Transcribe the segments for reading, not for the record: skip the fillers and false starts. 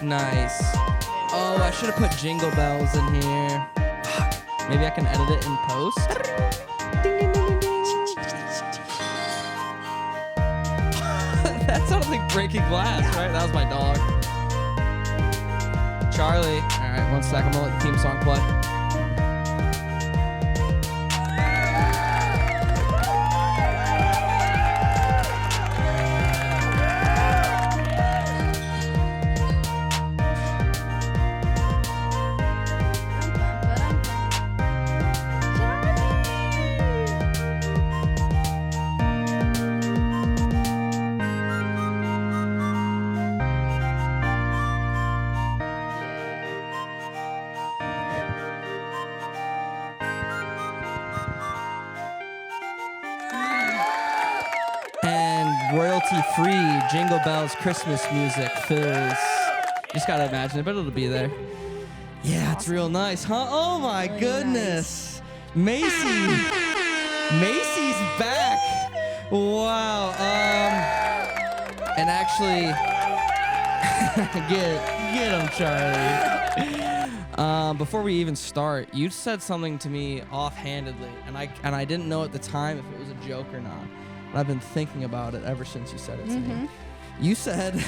nice. Oh, I should have put jingle bells in here. Fuck. Maybe I can edit it in post. Ding, ding, ding, ding, ding. That sounded like breaking glass, right? That was my dog. Charlie. All right, one sec. I'm gonna let the theme song play. Royalty-free Jingle Bells Christmas music fills. Just gotta imagine it, but it'll be there. Yeah, it's real nice, huh? Oh my goodness. Macy. Macy's back. Wow. And actually, get him, Charlie. Before we even start, you said something to me offhandedly, and I didn't know at the time if it was a joke or not. And I've been thinking about it ever since you said it to me. You said,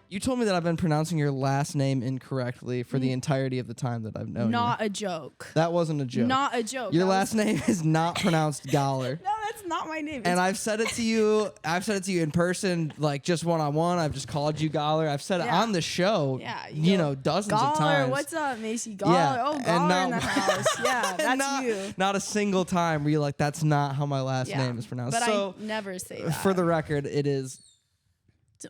you told me that I've been pronouncing your last name incorrectly for the entirety of the time that I've known you. Not a joke. That wasn't a joke. Not a joke. Your last name is not pronounced Goller. No, that's not my name. And I've said it to you. I've said it to you in person, like just one-on-one. I've just called you Goller. I've said it on the show, you know, dozens of times. What's up, Macy? Goller. Yeah. Oh, Goller in the house. Yeah, that's you. Not a single time were you like, that's not how my last name is pronounced. But so, I never say that. For the record, it is...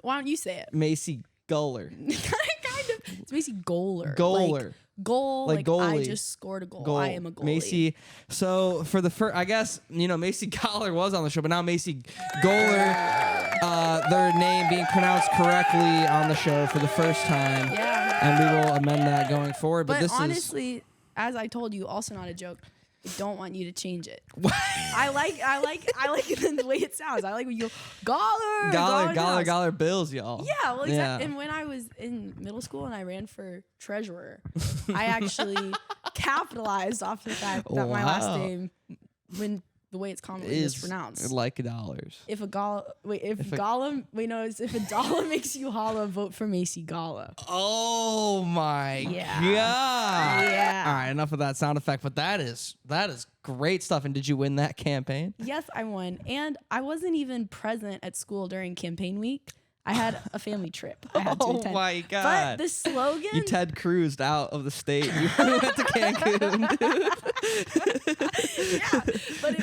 Why don't you say it? Macy Goller. Kind of. It's Macy Goller. Goller. Like, goal. Like goalie. I just scored a goal. I am a goalie. Macy. So for the first, I guess, you know, Macy Goller was on the show, but now Macy Goller, their name being pronounced correctly on the show for the first time. Yeah. And we will amend that going forward. But this honestly, as I told you, also not a joke. I don't want you to change it. I like the way it sounds. I like when you go, Goller Bills, y'all. Yeah, well, exactly. And when I was in middle school and I ran for treasurer, I actually capitalized off the fact that my last name, when the way it's commonly mispronounced, like dollars. If a dollar makes you holla, vote for Macy Goller. Oh my god! Yeah. All right, enough of that sound effect. But that is great stuff. And did you win that campaign? Yes, I won. And I wasn't even present at school during campaign week. I had a family trip I had to attend. Oh my god! But the slogan... You Ted Cruz'd out of the state. You went to Cancun, dude. Yeah, but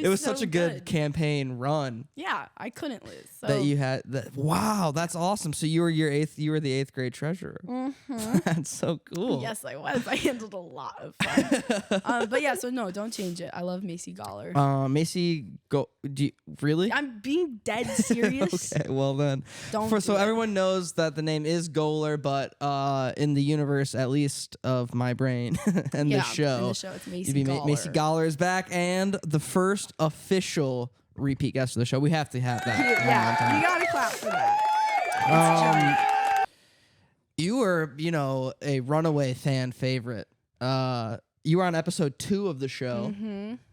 it was such a good campaign run. Yeah, I couldn't lose. So. That you had that. Wow, that's awesome. So you were the 8th grade treasurer. That's so cool. Yes, I was. I handled a lot of fun. But yeah, so no, don't change it. I love Macy Goller. Macy, do you really? I'm being dead serious. Okay, well then. So everyone knows that the name is Goller, but in the universe, at least of my brain and the show, it's Macy Goller. Macy Goller is back, and the first official repeat guest of the show. We have to have that. Yeah, you gotta clap for that. You were, a runaway fan favorite. You were on episode 2 of the show.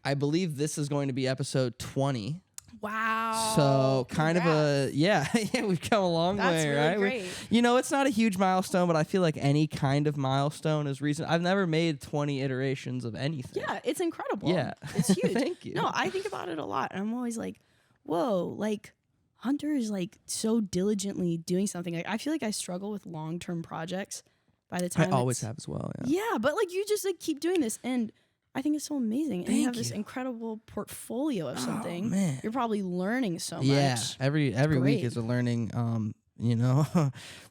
I believe this is going to be episode 20. Wow. So kind of we've come a long way, really right? Great. It's not a huge milestone, but I feel like any kind of milestone is reason. I've never made 20 iterations of anything. Yeah, it's incredible. Yeah. It's huge. Thank you. No, I think about it a lot, and I'm always like, whoa, like Hunter is like so diligently doing something. Like I feel like I struggle with long-term projects by the time I always have as well. Yeah, but like you just like keep doing this, and I think it's so amazing. And you have this incredible portfolio of something. Oh, man. You're probably learning so much. Yeah, every week is a learning.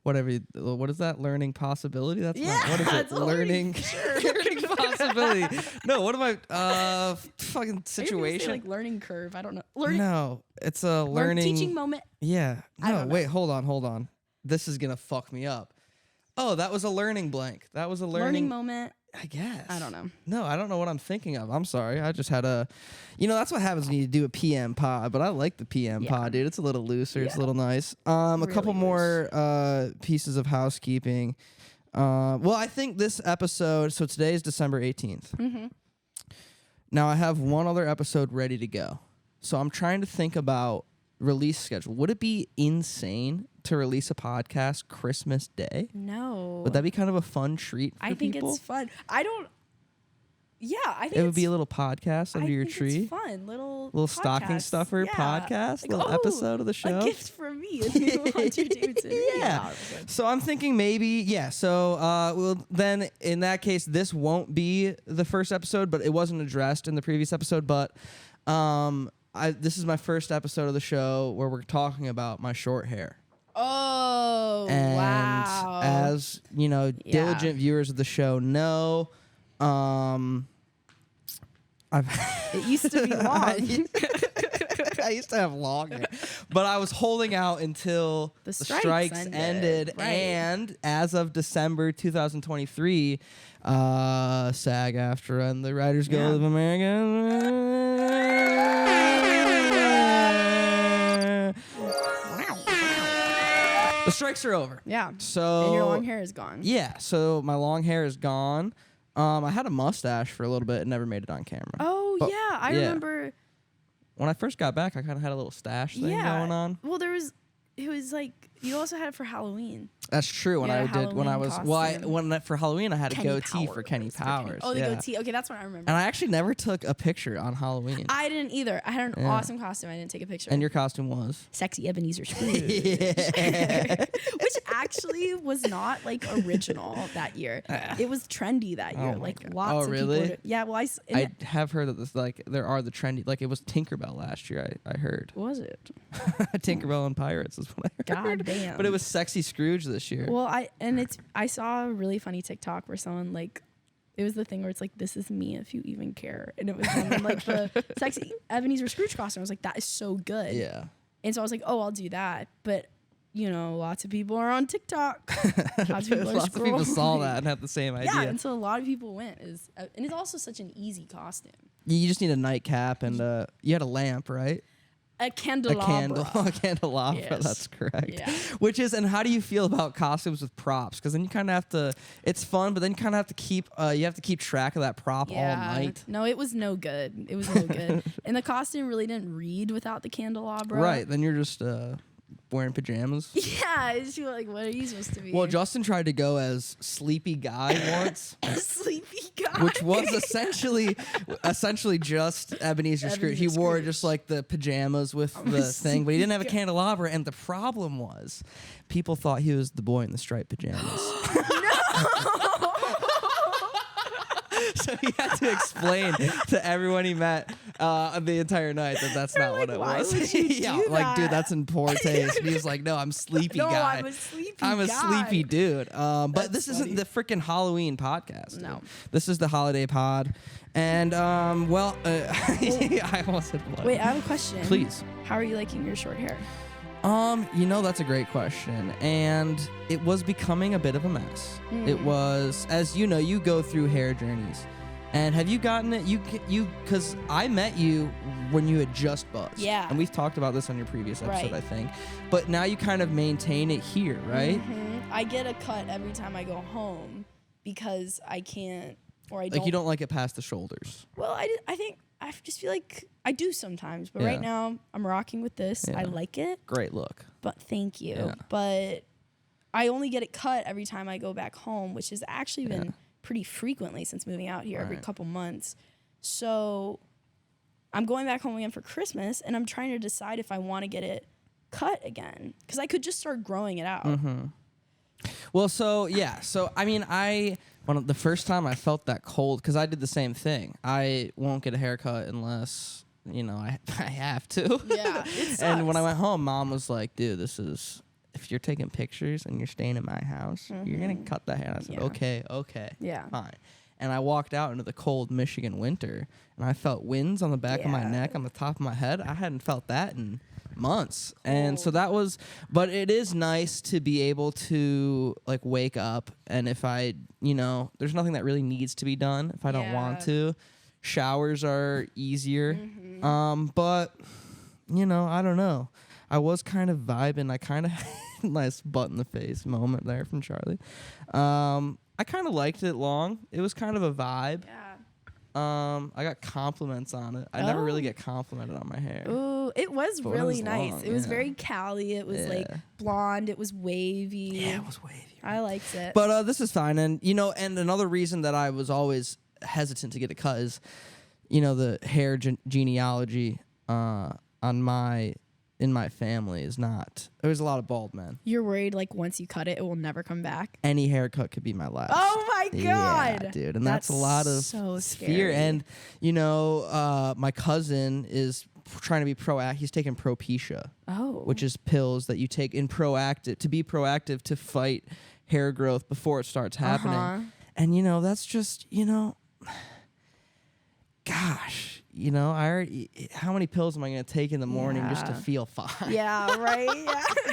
What is that? Learning possibility? That's what is it? Learning possibility. No, what am I? Fucking situation. Like learning curve. I don't know. No, it's a learning teaching moment. Yeah. No, wait. Hold on. This is gonna fuck me up. Oh, that was a learning blank. That was a learning moment. I guess. I don't know. No, I don't know what I'm thinking of. I'm sorry. I just had a, that's what happens when you do a PM pod. But I like the PM pod, dude. It's a little looser. It's a little nice. A couple more pieces of housekeeping. Well, I think this episode. So today is December 18th. Mm-hmm. Now I have one other episode ready to go. So I'm trying to think about release schedule. Would it be insane to release a podcast Christmas Day? No. Would that be kind of a fun treat for I think people? it's fun. I think it would be a little podcast under your tree. It's fun. Little stocking stuffer podcast, like, little episode of the show. A gift from me. Hunter Davidson. Yeah. So I'm thinking maybe, So well, then in that case, this won't be the first episode, but it wasn't addressed in the previous episode. But this is my first episode of the show where we're talking about my short hair. Oh, and wow. As diligent viewers of the show know, it used to be long. I used to have long hair, but I was holding out until the strikes ended. Right. And as of December 2023, SAG-AFTRA and the Writers Guild of America. The strikes are over. Yeah. So and your long hair is gone. Yeah. So my long hair is gone. I had a mustache for a little bit and never made it on camera. Oh, but, yeah. I remember. When I first got back, I kind of had a little stash thing going on. Well, it was like, you also had it for Halloween. That's true. For Halloween, I had a goatee for Kenny Powers. The goatee. Okay, that's what I remember. And I actually never took a picture on Halloween. I didn't either. I had an awesome costume. I didn't take a picture. And your costume was? Sexy Ebenezer Scrooge. Which actually was not like original that year. It was trendy that year. Lots of people. Yeah, well, I have heard that there are the trendy, it was Tinkerbell last year, I heard. Was it? Tinkerbell and Pirates is what I heard. God damn. But it was Sexy Scrooge this year. Well, I saw a really funny TikTok where someone it was the thing where it's like, this is me if you even care. And it was the Sexy Ebenezer Scrooge costume. I was like, that is so good. Yeah. And so I was like, oh, I'll do that. But, lots of people are on TikTok. Lots of people saw that and had the same idea. Yeah, and so a lot of people went. And it's also such an easy costume. You just need a nightcap and you had a lamp, right? A candelabra. A candelabra, yes. That's correct. Yeah. And how do you feel about costumes with props? Because then you kind of have to, it's fun, but then you kind of have to keep track of that prop all night. No, it was no good. And the costume really didn't read without the candelabra. Right, then you're just wearing pajamas. Yeah, it's like, what are you supposed to be? Well, Justin tried to go as Sleepy Guy once. Sleepy Guy? Which was essentially just Ebenezer Scrooge. He wore just the pajamas with the thing, but he didn't have a candelabra. And the problem was, people thought he was the boy in the striped pajamas. So he had to explain to everyone he met the entire night that that's not what it was. Dude, that's in poor taste. And he was like, no, I'm Sleepy Guy. I'm a sleepy dude. But this isn't the freaking Halloween podcast. No. This is the holiday pod. And, I almost said blood. Wait, I have a question. Please. How are you liking your short hair? That's a great question. And it was becoming a bit of a mess. It was, as you know, you go through hair journeys. And have you gotten it? Because I met you when you had just buzzed. Yeah. And we've talked about this on your previous episode, I think. But now you kind of maintain it here, right? Mm-hmm. I get a cut every time I go home because I can't, or I don't. You don't like it past the shoulders. Well, I think I just feel like I do sometimes. But right now, I'm rocking with this. I like it. Great look. But thank you. Yeah. But I only get it cut every time I go back home, which has actually been pretty frequently since moving out here every couple months. So I'm going back home again for Christmas, and I'm trying to decide if I want to get it cut again, because I could just start growing it out. Mm-hmm. Well, the first time I felt that cold, because I did the same thing. I won't get a haircut unless, I have to. Yeah, it sucks. And when I went home, Mom was like, dude, if you're taking pictures and you're staying at my house, you're going to cut that hair. I said, okay, yeah, fine. and I walked out into the cold Michigan winter, and I felt winds on the back of my neck, on the top of my head. I hadn't felt that in months. And so that was, but it is nice to be able to like wake up, and if I, there's nothing that really needs to be done if I don't want to. Showers are easier. But I don't know. I was kind of vibing. I kind of had a nice butt in the face moment there from Charlie. I kind of liked it long. It was kind of a vibe. Yeah. I got compliments on it. I never really get complimented on my hair. Ooh, it was really nice. long, it was very Cali. It was like blonde. It was wavy. Yeah, it was wavy. I liked it. But this is fine. And, and another reason that I was always hesitant to get a cut is, the hair genealogy in my family is not. There's a lot of bald men. You're worried like once you cut it, it will never come back? Any haircut could be my last. Oh my God. Yeah, dude. And that's a lot of so fear. scary. And, my cousin is trying to be proactive. He's taking Propecia, which is pills that you take to be proactive to fight hair growth before it starts happening. And, that's just, gosh, I already, how many pills am I going to take in the morning just to feel fine? Yeah, right?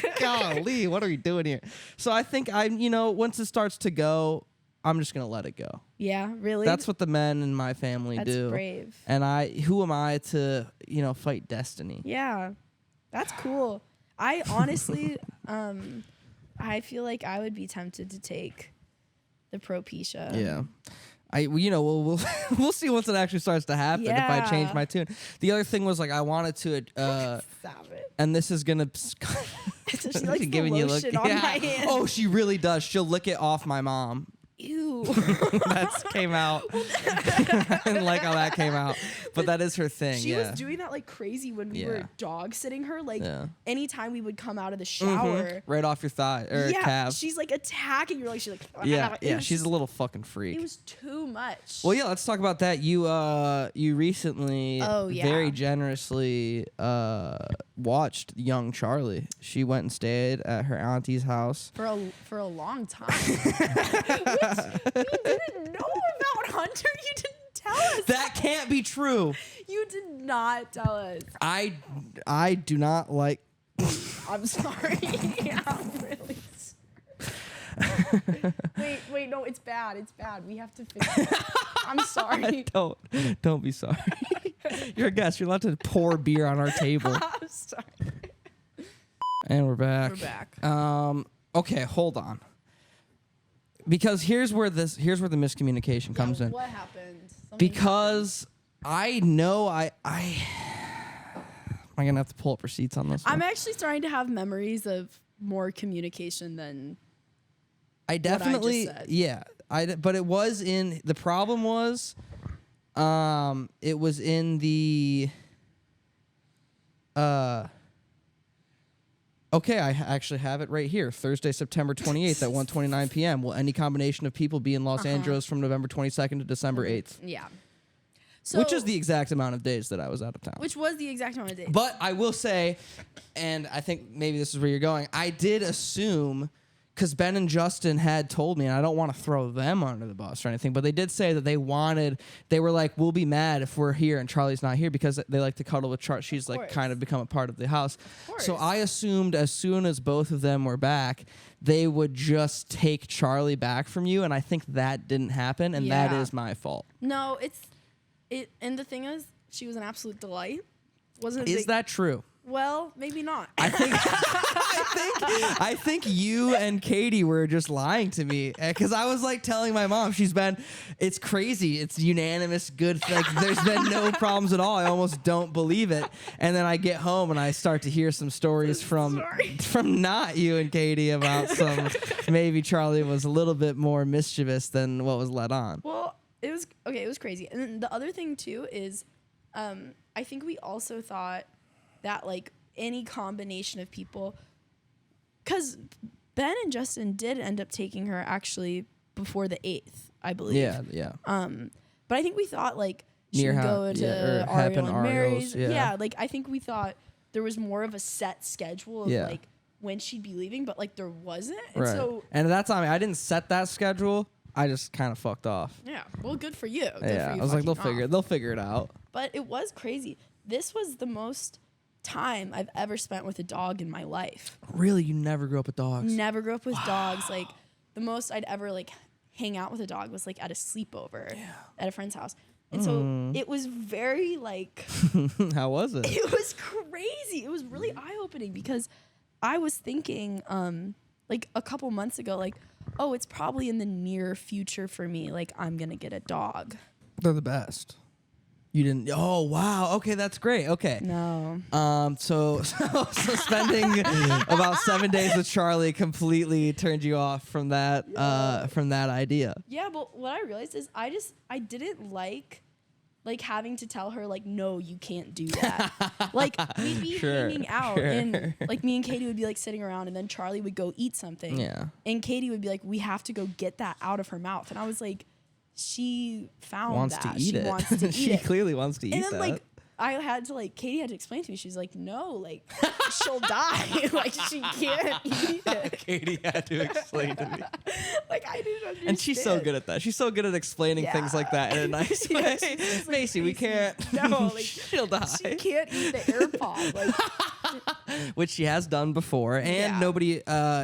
Yeah. Golly, what are we doing here? So I think once it starts to go, I'm just going to let it go. Yeah, really? That's what the men in my family do. That's brave. And who am I to, fight destiny? Yeah, that's cool. I honestly, I feel like I would be tempted to take the Propecia. Yeah. We'll see once it actually starts to happen if I change my tune. The other thing was like I wanted to Stop it. and this is gonna She likes the lotion on my hand. Oh, she really does. She'll lick it off my mom. Ew. That came out. I didn't like how that came out. But that is her thing. She was doing that like crazy when we were dog sitting her. Like anytime we would come out of the shower. Right off your thigh or calf. She's like attacking your leg. She's like, she's a little fucking freak. It was too much. Well, yeah, let's talk about that. You recently very generously watched young Charlie. She went and stayed at her auntie's house. For a long time. You didn't know about Hunter. You didn't tell us. That can't be true. You did not tell us. I do not like. I'm sorry. I'm really Wait, no, it's bad. It's bad. We have to fix it. I'm sorry. Don't be sorry. You're a guest. You're allowed to pour beer on our table. I'm sorry. And we're back. Okay, hold on. Because here's where the miscommunication comes in. What happened? Because I know am I gonna have to pull up receipts on this one? I'm actually starting to have memories of more communication than I definitely what I just said. But it was in the problem was it was in the okay, I actually have it right here. Thursday, September 28th at 1:29 p.m. Will any combination of people be in Los Angeles from November 22nd to December 8th? Yeah. So, which is the exact amount of days that I was out of town. Which was the exact amount of days. But I will say, and I think maybe this is where you're going, I did assume, because Ben and Justin had told me, and I don't want to throw them under the bus or anything, but they did say that they were like, we'll be mad if we're here and Charlie's not here, because they like to cuddle with Charlie. She's like kind of become a part of the house. So I assumed as soon as both of them were back, they would just take Charlie back from you, and I think that didn't happen, and that is my fault. No, and the thing is, she was an absolute delight. Is that true? Well, maybe not. I think you and Katie were just lying to me, because I was like telling my mom, it's crazy, it's unanimous, good, like there's been no problems at all. I almost don't believe it, and then I get home and I start to hear some stories from not you and Katie about some maybe Charlie was a little bit more mischievous than what was let on. Well, it was crazy, and then the other thing too is, I think we also thought that like any combination of people, because Ben and Justin did end up taking her actually before the 8th, I believe. Yeah. But I think we thought like she would go to Ariel and Mary's. Yeah, like I think we thought there was more of a set schedule of like when she'd be leaving, but like there wasn't. And and that's on me. I didn't set that schedule, I just kind of fucked off. Yeah. Well, good for you. Good Yeah, for you I was like, fucking they'll off. figure it out. But it was crazy. This was the most time I've ever spent with a dog in my life. Really, you never grew up with dogs? Never grew up with dogs. Like the most I'd ever like hang out with a dog was like at a sleepover at a friend's house. And so it was very like How was it? it was crazy. It was really eye-opening because I was thinking like a couple months ago, like, oh, it's probably in the near future for me. Like I'm gonna get a dog. They're the best. You didn't. Oh wow. Okay, that's great. Okay. No. So spending about 7 days with Charlie completely turned you off from that idea. Yeah, but what I realized is I didn't like having to tell her like, no, you can't do that. Like we'd be hanging out and like me and Katie would be like sitting around and then Charlie would go eat something. Yeah. And Katie would be like, we have to go get that out of her mouth. And I was like, she found Wants that. to eat she it. wants to eat She it. clearly wants to eat And then that. like Katie had to explain to me. She's like, no, like she'll die. Like she can't eat it. Katie had to explain to me. Like I didn't understand. And she's so good at that. She's so good at explaining things like that in a nice Yeah, way. she's just like, Macy, we can't. No, like she'll die. she can't eat the AirPod. Like Which she has done before. And Yeah. nobody.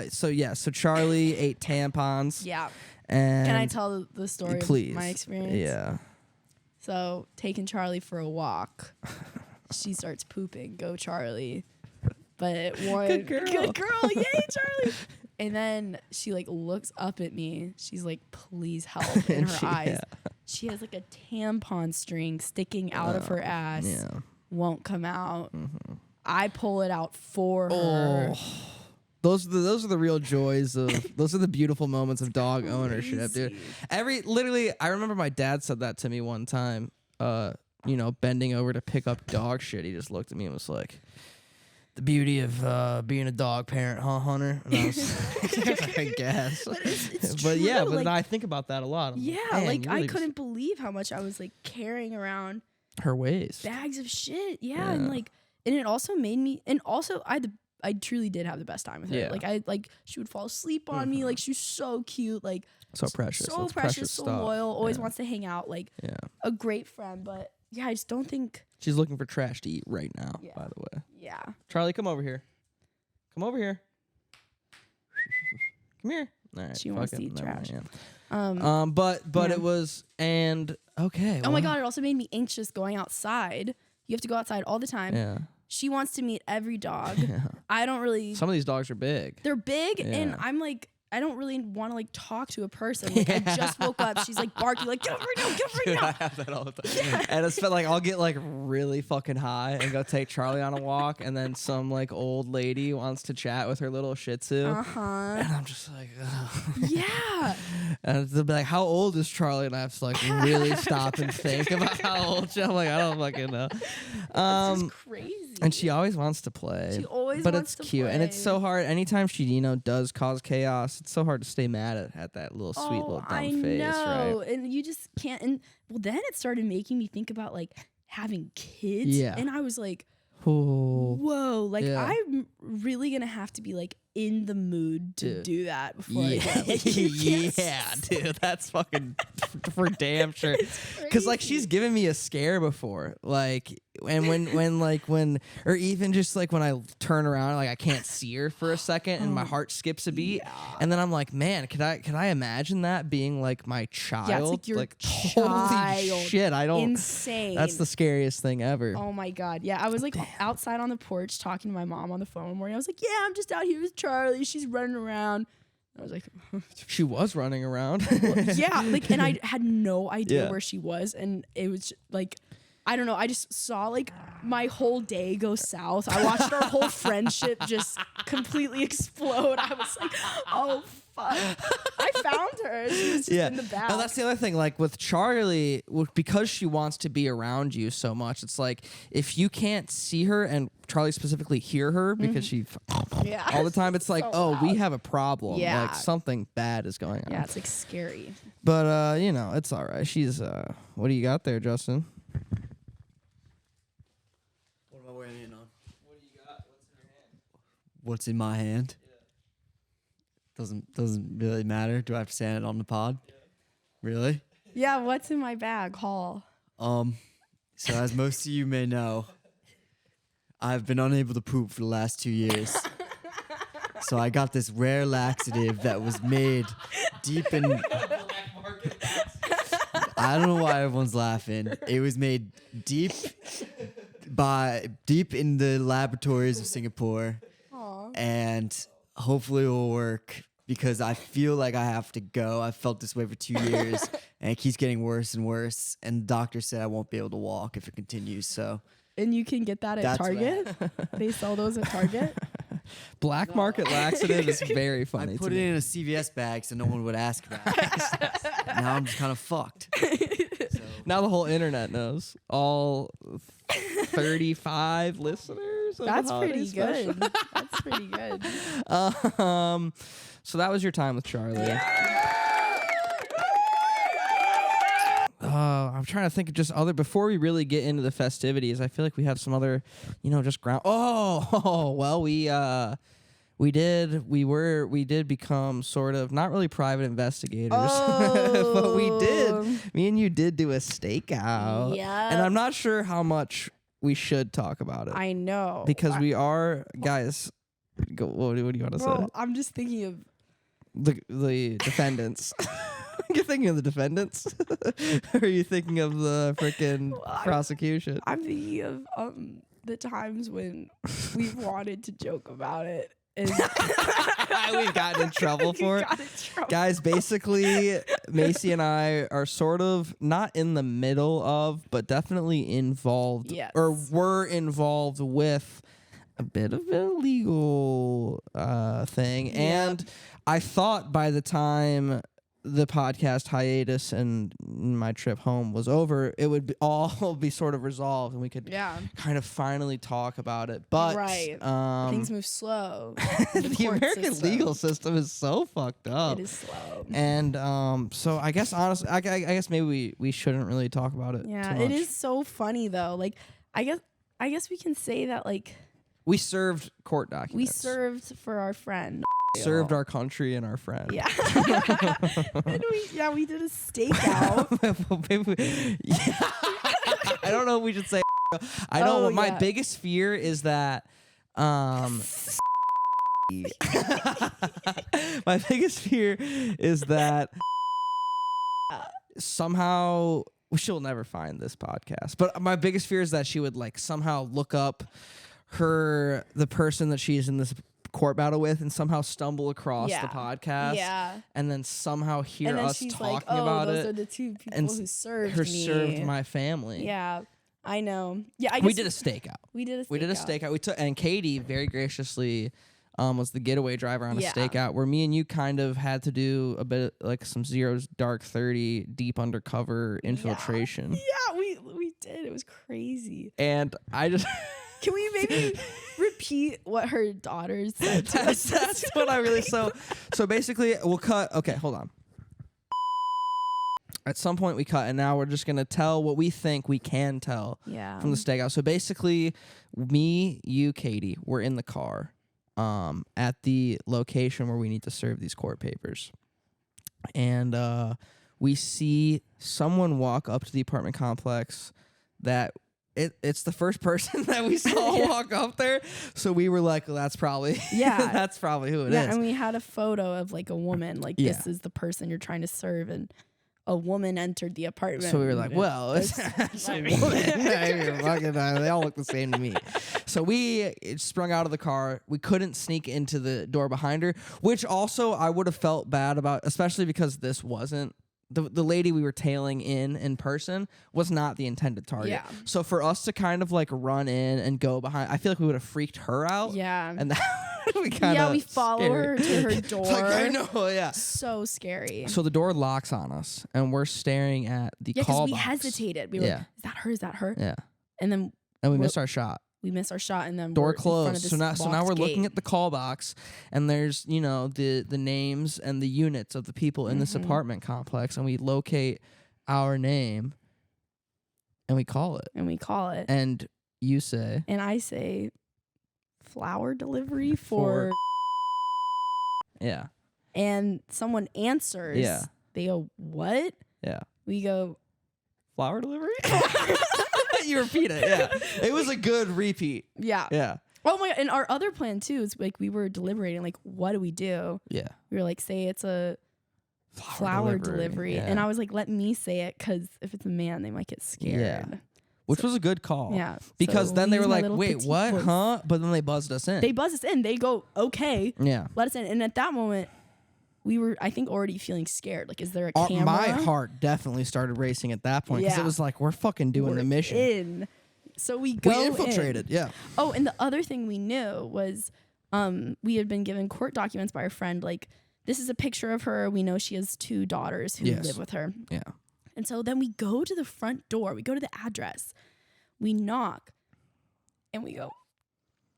So Charlie ate tampons. yeah. And Can I tell the story please. of my experience? Yeah. So taking Charlie for a walk, she starts pooping. Go Charlie. But one Good girl. Yay, Charlie. And then she like looks up at me. She's like, please help in her eyes. She has like a tampon string sticking out of her ass. Yeah. Won't come out. I pull it out for her. Those are the real joys of those are the beautiful moments of dog ownership, dude. Literally, I remember my dad said that to me one time. Bending over to pick up dog shit. He just looked at me and was like, "The beauty of being a dog parent, huh, Hunter?" And I was like, I guess. But it's But true, yeah, though, but like, I think about that a lot. I'm yeah, man, like you I really couldn't believe how much I was like carrying around just- her ways. bags of shit. Yeah, and it also made me, and also I truly did have the best time with her. Yeah. Like she would fall asleep on me. Like she was so cute. Like So precious. so That's precious, so stuff. loyal. Always Yeah. wants to hang out. Like Yeah. a great friend. But yeah, I just don't think. She's looking for trash to eat right now, Yeah. by the way. Yeah. Charlie, come over here. Come over here. Come here. All right. She wants fuck to it. eat Never mind, trash. yeah. But yeah. it was okay. Oh my god! It also made me anxious going outside. You have to go outside all the time. Yeah. She wants to meet every dog. Yeah. I don't really. Some of these dogs are big. They're big, and Yeah. I'm like, I don't really want to like talk to a person. Like I just woke up. She's like barking, like get up right now, get up right Dude, now. I have that all the time. And it's been like I'll get like really fucking high and go take Charlie on a walk, and then some like old lady wants to chat with her little Shih Tzu, and I'm just like, ugh. Yeah. And they'll be like, "How old is Charlie?" And I have to like really stop and think about how old she. I'm like, I don't fucking know. It's just crazy. And she always wants to play. She always but wants it's to cute, and it's play. so hard. Anytime she does cause chaos, it's so hard to stay mad at that little sweet little dumb I face, know. right? And you just can't. And well, then it started making me think about like having kids. Yeah. And I was like, Ooh. whoa, like Yeah. I'm really gonna have to be like in the mood to Dude. do that before I Yeah, get like, you can't yeah, dude, that's fucking for damn sure. Because like she's given me a scare before, like, and when or even just like when I turn around, like I can't see her for a second, and my heart skips a beat, and then I'm like, man, could I imagine that being like my child? Yeah, it's like your holy child. shit, I don't. Insane. That's the scariest thing ever. Oh my god. Yeah, I was like outside on the porch talking to my mom on the phone one morning. I was like, yeah, I'm just out here with Charlie. She's running around. I was like, She was running around. yeah, like, and I had no idea Yeah. where she was, and it was like, I don't know. I just saw like my whole day go south. I watched our whole friendship just completely explode. I was like, oh fuck. I found her. She was just in the back. And that's the other thing. Like with Charlie, because she wants to be around you so much, it's like if you can't see her and Charlie specifically hear her because she Yeah. all the time, it's like, So oh, we loud. have a problem. Yeah. Like something bad is going on. Yeah, it's like scary. But it's all right. She's what do you got there, Justin? What am I wearing it on? What do you got? What's in your hand? What's in my hand? Doesn't really matter. Do I have to stand it on the pod? Really? Yeah, what's in my bag, Hall? So as most of you may know, I've been unable to poop for the last 2 years. So I got this rare laxative that was made deep in. I don't know why everyone's laughing. It was made deep in the laboratories of Singapore, and hopefully it will work because I feel like I have to go. I've felt this way for 2 years, and it keeps getting worse and worse. And the doctor said I won't be able to walk if it continues. So. And you can get that at That's what Target? They sell those at Target? Black market laxative is very funny. I put to it me. in a CVS bag so no one would ask about it. Now I'm just kind of fucked. So, Now the whole internet knows. All 35 listeners. Of That's the holiday pretty special. good. That's pretty good. So that was your time with Charlie. I'm trying to think of just other before we really get into the festivities. I feel like we have some other, just ground. Well, we did become sort of not really private investigators, but we did. Me and you did do a stakeout. Yeah. And I'm not sure how much we should talk about it. I know. Because we are guys. What do you want to say? Well, I'm just thinking of The defendants. You're thinking of the defendants? Or are you thinking of the freaking prosecution? I'm thinking of the times when we've wanted to joke about it. And We've gotten in trouble for it. got in trouble. Guys, basically, Macy and I are sort of not in the middle of, but definitely involved, Yes. or were involved with a bit of an illegal thing. Yep. And I thought by the time the podcast hiatus and my trip home was over, it would all be sort of resolved and we could kind of finally talk about it. But Right. Things move slow. the court American system. legal system is so fucked up. It is slow. And so I guess honestly, I guess maybe we shouldn't really talk about it. Yeah, too much. it is so funny though. Like, I guess we can say that like We served court documents. we served for our friend. served our country and our friend. Yeah. And we did a stakeout. I don't know if we should say. I know what my yeah. biggest fear is that. My biggest fear is that somehow she'll never find this podcast. But my biggest fear is that she would like somehow look up the person that she's in this court battle with and somehow stumble across the podcast. Yeah. And then somehow hear And then us she's talking like, about those it. are the two people and who served who me. served my family. Yeah, I know. Yeah, I guess We did a stakeout. We did a stakeout. We did a stakeout. We took, and Katie very graciously was the getaway driver on a Yeah. stakeout where me and you kind of had to do a bit like some Zero's Dark 30 deep undercover infiltration. Yeah, we did. It was crazy. And I just Can we maybe repeat what her daughters said to us? that's what I really so basically we'll cut. Okay, hold on. At some point we cut, and now we're just gonna tell what we think we can tell Yeah. from the stakeout. So basically, me, you, Katie, we're in the car at the location where we need to serve these court papers. And we see someone walk up to the apartment complex that it's the first person that we saw walk up there. So we were like, well, that's probably that's probably who it is. Yeah, and we had a photo of like a woman, like Yeah. this is the person you're trying to serve, and a woman entered the apartment. So we were like, well, it's a woman. They all look the same to me. So we sprung out of the car. We couldn't sneak into the door behind her, which also I would have felt bad about, especially because this wasn't the lady we were tailing in person was not the intended target. Yeah. So for us to kind of like run in and go behind, I feel like we would have freaked her out. Yeah. And that we kind of we follow her to her door. Like, I know, yeah. So scary. So the door locks on us, and we're staring at the Yeah, call because we box. hesitated. We were like, is that her? Is that her? Yeah. And then And we Well, missed our shot. we missed our shot, and then Door we're in front of closed. this So now we're locked looking gate. at the call box, and there's the names and the units of the people in this Mm-hmm. apartment complex, and we locate our name, and we call it. And we call it. And you say And I say, flower delivery for. yeah. And someone answers. Yeah. They go, what? Yeah. We go Flower delivery? You repeat it. Yeah. It was a good repeat. Yeah. Yeah. Oh my god! And our other plan too is like we were deliberating like what do we do? Yeah. We were like say it's a flower delivery. Yeah. And I was like let me say it because if it's a man they might get scared. Yeah. Which was a good call. Yeah. Because So then they we were used my like, little wait, petite what? voice. Huh? But then they buzzed us in. They buzz us in. They go okay. Yeah. Let us in. And at that moment, we were, I think, already feeling scared. Like, is there a camera? My heart definitely started racing at that point because Yeah. it was like, we're fucking doing We're the mission. in. So we go We infiltrated, in. yeah. Oh, and the other thing we knew was we had been given court documents by our friend. Like, this is a picture of her. We know she has 2 daughters who Yes. live with her. Yeah. And so then we go to the front door. We go to the address. We knock. And we go.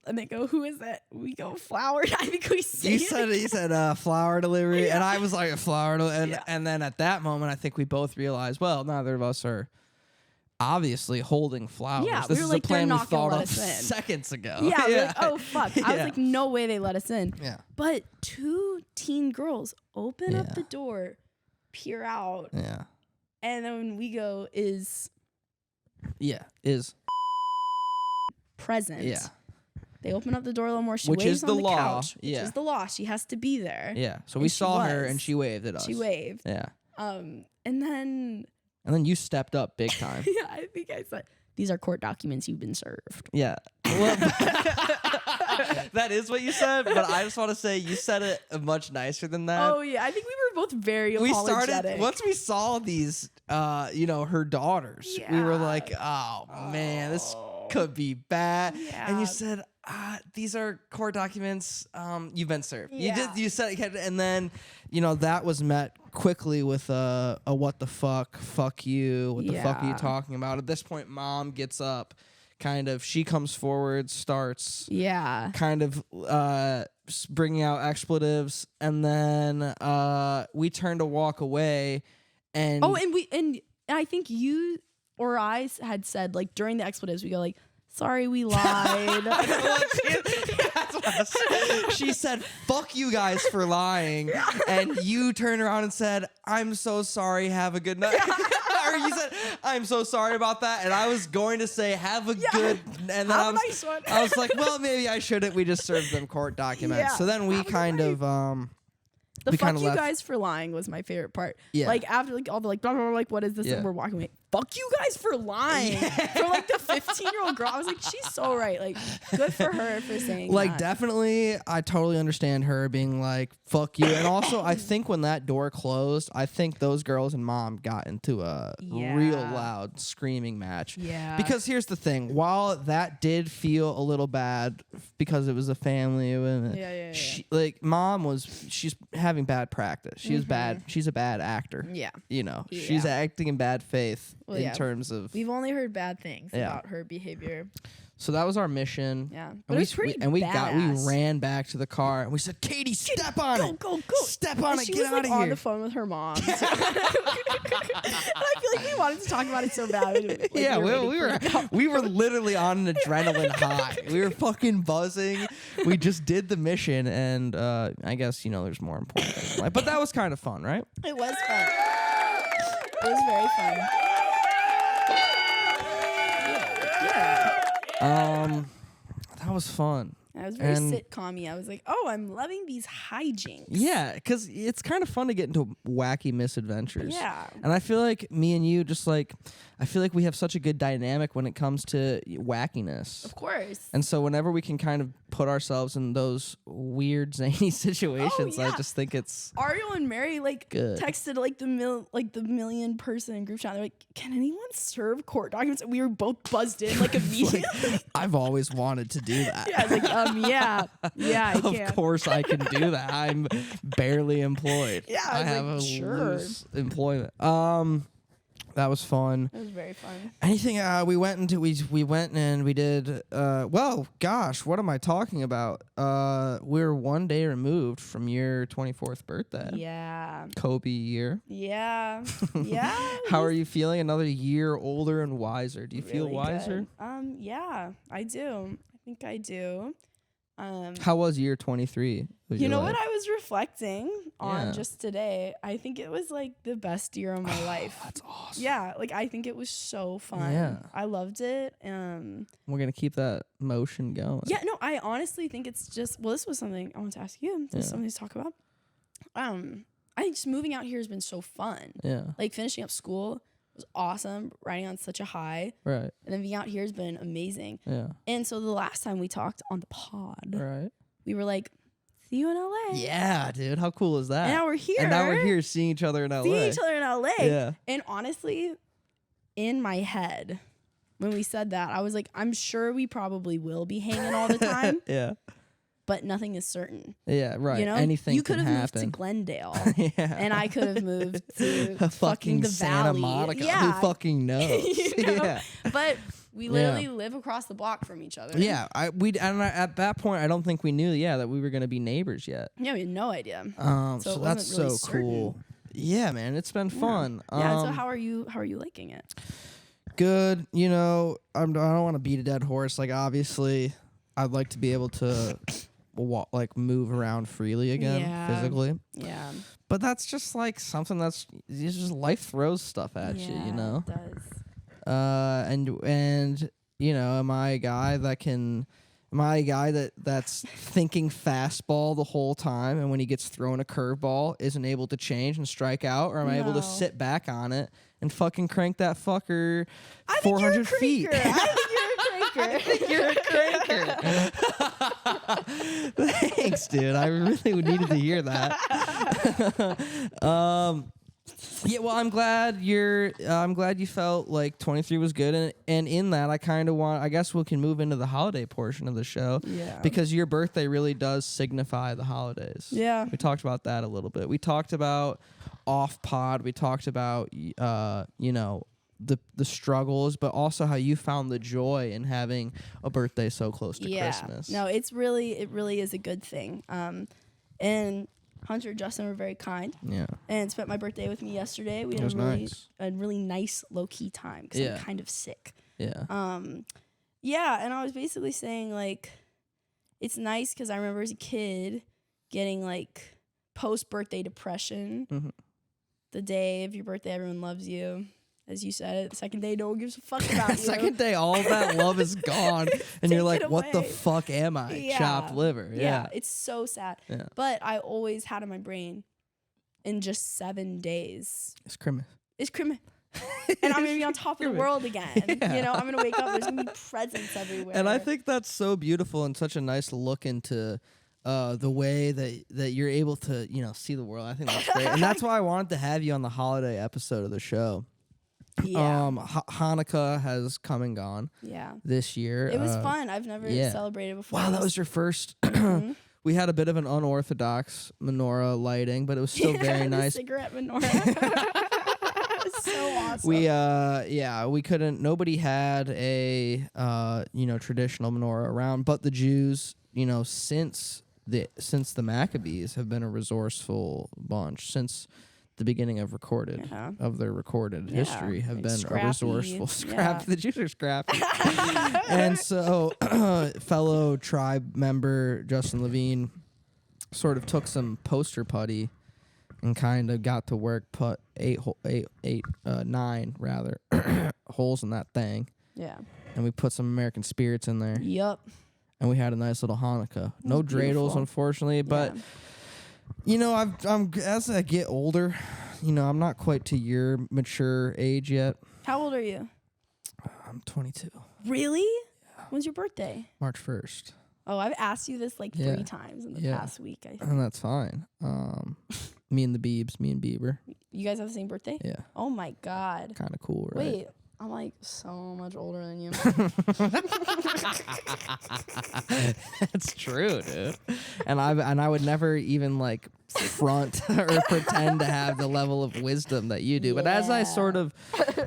And they go, who is it? We go, flower. I think we say You said flower delivery, Yeah. and I was like a flower delivery, Yeah. and then at that moment, I think we both realized, well, neither of us are obviously holding flowers. Yeah, This we were is like, a plan they're we not gonna thought let of us in. seconds ago. Yeah, we're like, oh, fuck. I was Yeah. like, no way they let us in. Yeah. But 2 teen girls open Yeah. up the door, peer out, Yeah. and then we go, is Yeah. Is. present. Yeah. They open up the door a little more. She Which waves is the on the law. couch, which Yeah. is the law. She has to be there. Yeah. So And we she saw her, was. and she waved at us. She waved. Yeah. And then And then you stepped up big time. yeah, I think I said, these are court documents. You've been served. Yeah. Well, that is what you said, but I just want to say you said it much nicer than that. Oh yeah, I think we were both very We apologetic. started once we saw these her daughters. We were Yeah. like, oh man, this could be bad. And Yeah. you said, these are court documents. You've been served. Yeah. You said, and then that was met quickly with a what the fuck you, what the fuck are you Yeah. talking about? At this point, mom gets up, she comes forward, starts Yeah. kind of bringing out expletives, and then we turn to walk away, and Oh, and I think you or I had said like during the expletives we go like, sorry, we lied. That's what I said. She said, fuck you guys for lying, and you turned around and said, I'm so sorry, have a good night. Or you said, I'm so sorry about that, and I was going to say, have a good, and then Have a nice one. I was like, well, maybe I shouldn't. We just served them court documents. Yeah, So then we have a good kind of The we fuck kinda you left. guys for lying was my favorite part. Yeah. Like after like all the like blah, blah, blah, like what is this? Yeah. And we're walking away. Fuck you guys for lying. For like the 15-year-old girl. I was like, she's so right. Like good for her for saying like that. definitely I totally understand her being like fuck you, and also I think when that door closed, I think those girls and mom got into a real Yeah. loud screaming match. Yeah. Because here's the thing, while that did feel a little bad because it was a family, Yeah. like mom she's having bad practice. She was bad. She's a bad actor. Yeah. She's Yeah. acting in bad faith Well, in yeah. terms of. We've only heard bad things Yeah. about her behavior. So that was our mission. Yeah. And But it was pretty we badass. ran back to the car and we said, Katie, step on it. Go. Step on And it. she Get was out like of on here. the phone with her mom. And I feel like we wanted to talk about it so bad. Like, Yeah, waiting we for were it to come. we were literally on an adrenaline high. We were fucking buzzing. We just did the mission, and I guess there's more important things in life. But that was kind of fun, right? It was fun. It was very fun. Yeah. That was fun. I was very And- sitcom-y. I was like, oh, I'm loving these hijinks. Yeah, because it's kind of fun to get into wacky misadventures. Yeah. And I feel like me and you I feel like we have such a good dynamic when it comes to wackiness. Of course. And so whenever we can kind of put ourselves in those weird zany situations, I yeah. just think it's Ariel and Mary Good. texted the million person group chat. They're like, can anyone serve court documents? And we were both buzzed in like immediately. I've always wanted to do that. Yeah, I was like, yeah, I can. Of course I can do that. I'm barely employed. Yeah, I I was have like, a sure. loose employment. That was fun. It was very fun. Anything we went and we did well, gosh, what am I talking about? We're one day removed from your 24th birthday. Yeah. Kobe year. Yeah. Yeah. How are you feeling? Another year older and wiser. Do you feel Really wiser? good. Yeah, I do. I think I do. How was year 23? You know what I was reflecting on just today? I think it was like the best year of my life. That's awesome. Yeah, like I think it was so fun. Yeah. I loved it. We're going to keep that motion going. Yeah, no, I honestly think it's just, well, this was something I want to ask you. This is something to talk about. I think just moving out here has been so fun. Yeah. Like finishing up school was awesome, riding on such a high. Right. And then being out here has been amazing. Yeah. And so the last time we talked on the pod, Right. we were like, see you in LA. Yeah, dude. How cool is that? And now we're here. And now we're here seeing each other in LA. Seeing each other in LA. Yeah. And honestly, in my head, when we said that, I was like, I'm sure we probably will be hanging all the time. Yeah. But nothing is certain. Yeah, right. You know, Anything you can could have moved happen. to Glendale, Yeah. and I could have moved to fucking the Santa Valley. Monica. Yeah, Who fucking knows? You know? Yeah. But we literally live across the block from each other. Yeah, at that point I don't think we knew that we were gonna be neighbors yet. Yeah, we had no idea. So it that's wasn't really so cool. Yeah, man, it's been fun. Yeah. So how are you liking it? Good. You know, I don't want to beat a dead horse. Like obviously, I'd like to be able to move around freely again physically. Yeah. But that's just like something it's just life throws stuff at you. You know. It does. And you know, am I a guy that's thinking fastball the whole time, and when he gets thrown a curveball isn't able to change and strike out, or am I able to sit back on it and fucking crank that fucker 400 feet? I think you're a cranker. Thanks, dude. I really needed to hear that. Yeah, well, I'm glad you felt like 23 was good, and in that, I guess we can move into the holiday portion of the show. Yeah. Because your birthday really does signify the holidays. Yeah. We talked about that a little bit. We talked about off pod. We talked about you know, the struggles, but also how you found the joy in having a birthday so close to Christmas. No, it really is a good thing. And Hunter and Justin were very kind. Yeah. And spent my birthday with me yesterday. We had a really nice low key time because I'm kind of sick. Yeah. Yeah, and I was basically saying like, it's nice because I remember as a kid getting like post birthday depression. Mm-hmm. The day of your birthday, everyone loves you. As you said, the second day, no one gives a fuck about you. Second day, all that love is gone, and you're like, "What the away. fuck am I? Yeah. Chopped liver." Yeah, it's so sad. Yeah. But I always had in my brain, in just 7 days, It's Christmas. it's Christmas. And I'm gonna be on top of the world again. Yeah. You know, I'm gonna wake up. There's gonna be presents everywhere. And I think that's so beautiful and such a nice look into the way that you're able to, you know, see the world. I think that's great, and that's why I wanted to have you on the holiday episode of the show. Yeah. Hanukkah has come and gone. Yeah. This year. It was fun. I've never celebrated before. Wow, that was your first. We had a bit of an unorthodox menorah lighting, but it was still very the nice. cigarette menorah. So awesome. We couldn't. Nobody had a traditional menorah around, but the Jews, you know, since the Maccabees have been a resourceful bunch since the beginning of their recorded history have been scrappy. a resourceful scrap. Yeah. The Jews are scrappy. And so fellow tribe member Justin Levine sort of took some poster putty and kind of got to work, put 9 holes in that thing. Yeah. And we put some American spirits in there. Yep. And we had a nice little Hanukkah. No dreidels, unfortunately, but you know, I'm as I get older, you know, I'm not quite to your mature age yet. How old are you? I'm 22. Really? Yeah. When's your birthday? March 1st. Oh, I've asked you this like 3 times in the past week, I think. And that's fine. Me and Bieber. You guys have the same birthday? Yeah. Oh my God. Kind of cool, right? Wait, I'm like so much older than you. That's true, dude. And I would never even like front or pretend to have the level of wisdom that you do. But as I sort of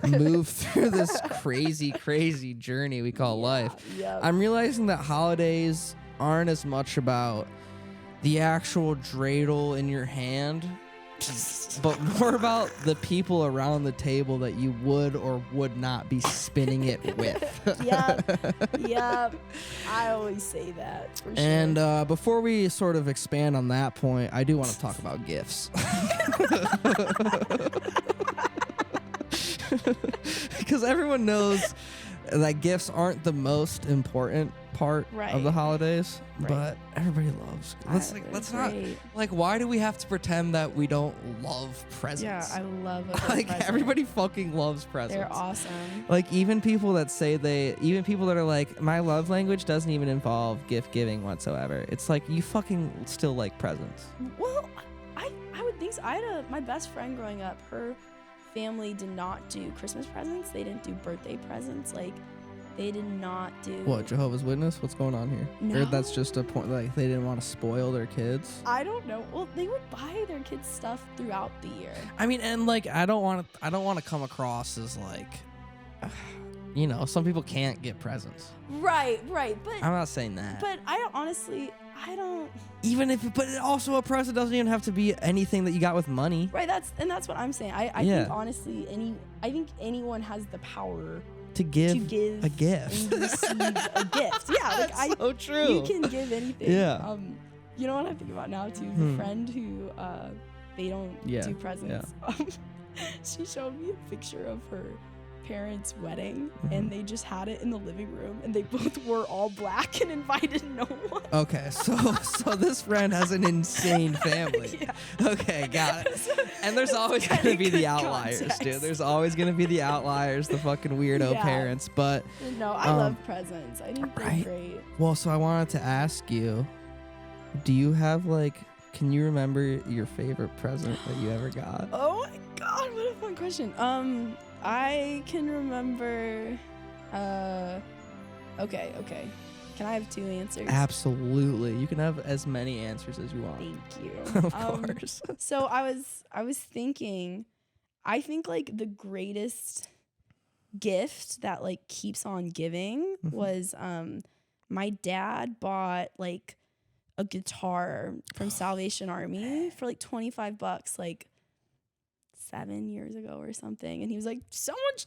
move through this crazy journey we call life, I'm realizing that holidays aren't as much about the actual dreidel in your hand but more about the people around the table that you would or would not be spinning it with. Yep. I always say that for sure. And before we sort of expand on that point, I do want to talk about gifts. Because everyone knows that gifts aren't the most important part of the holidays, but everybody loves. Let's not like. Why do we have to pretend that we don't love presents? Yeah, I love a like present. everybody fucking loves presents. They're awesome. Like even people that are like, my love language doesn't even involve gift giving whatsoever. It's like you fucking still like presents. Well, I would think so. I had my best friend growing up. Her family did not do Christmas presents. They didn't do birthday presents. Like, they did not do. What, Jehovah's Witness? What's going on here? No. Or that's just a point, like they didn't want to spoil their kids? I don't know. Well, they would buy their kids stuff throughout the year. I mean, and like I don't want to come across as like, you know, some people can't get presents. Right. But I'm not saying that. But I don't. Even if, but also a present doesn't even have to be anything that you got with money. Right. That's what I'm saying. I think honestly, anyone has the power to give a and gift. receive a gift. Yeah, that's so true. You can give anything. Yeah. You know what I'm thinking about now too? The friend who they don't do presents. Yeah. She showed me a picture of her parents' wedding, and they just had it in the living room, and they both wore all black and invited no one. Okay, so this friend has an insane family. Yeah. Okay, got it. And there's always going to be the outliers, dude. There's always going to be the outliers, the fucking weirdo parents. But no, I love presents. I think they're great. Well, so I wanted to ask you, do you have can you remember your favorite present that you ever got? Oh my God, what a fun question. I can remember. Okay. Can I have two answers? Absolutely. You can have as many answers as you want. Thank you. Of course. So I was thinking, I think the greatest gift that keeps on giving was my dad bought a guitar from Salvation Army for $25 7 years ago or something, and he was like,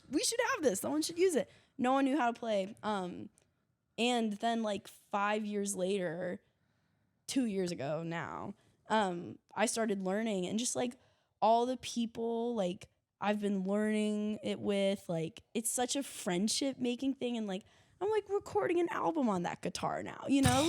we should have this, someone should use it. No one knew how to play, and then 5 years later, 2 years ago now, I started learning, and just all the people I've been learning it with, it's such a friendship making thing, and I'm recording an album on that guitar now, you know,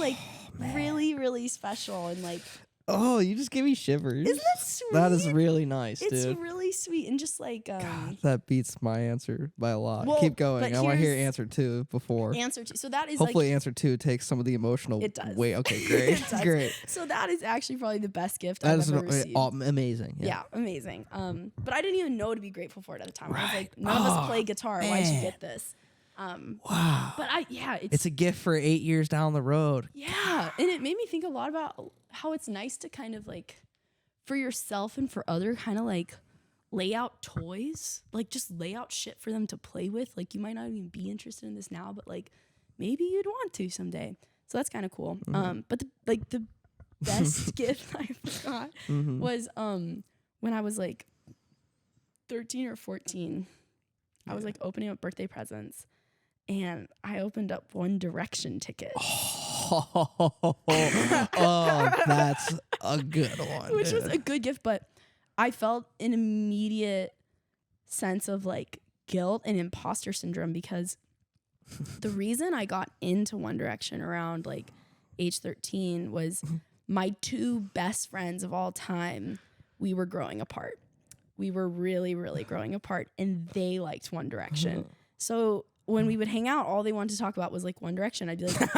really, really special, and oh, you just gave me shivers. Isn't that sweet? That is really nice, it's dude. really sweet, and just God, that beats my answer by a lot. Well, keep going. I want to hear here's answer 2 before. Answer 2. So that is hopefully answer 2 takes some of the emotional it does. weight. Okay, great. It does. Great. So that is actually probably the best gift That I've is ever received. Amazing. Yeah, amazing. But I didn't even know to be grateful for it at the time. I was like, none of us play guitar. Why'd you get this? Wow. But it's a gift for 8 years down the road. Yeah, and it made me think a lot about how it's nice to kind of for yourself and for other kind of lay out toys, just lay out shit for them to play with. You might not even be interested in this now, but maybe you'd want to someday. So that's kind of cool. But the best gift I got was when I was 13 or 14. I was opening up birthday presents, and I opened up One Direction tickets. Oh, that's a good one. Which was a good gift, but I felt an immediate sense of guilt and imposter syndrome, because the reason I got into One Direction around age 13 was my two best friends of all time. We were growing apart. We were really, really growing apart, and they liked One Direction. So when we would hang out, all they wanted to talk about was One Direction. I'd be like,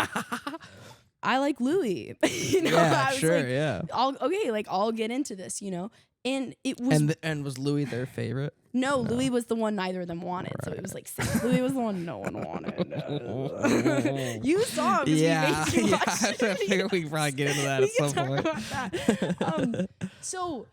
I like Louis. You know, yeah, I was sure, yeah. I'll get into this, you know. And it was and was Louis their favorite? No, Louis was the one neither of them wanted. Right. So it was sad. Louis was the one no one wanted. You saw him because we made you watch it. I figure we can probably get into that at some point. About that. So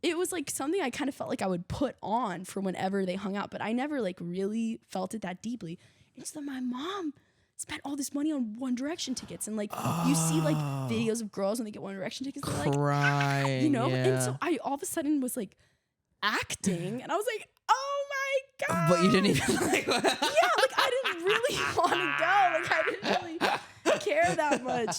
it was something I kind of felt I would put on for whenever they hung out, but I never really felt it that deeply. And so my mom spent all this money on One Direction tickets. And like you see like videos of girls when they get One Direction tickets, they're like, crying, you know? yeah. And so I all of a sudden was like acting and I was like, oh my God. But you didn't even like Yeah, like I didn't really want to go. Like I didn't really care that much.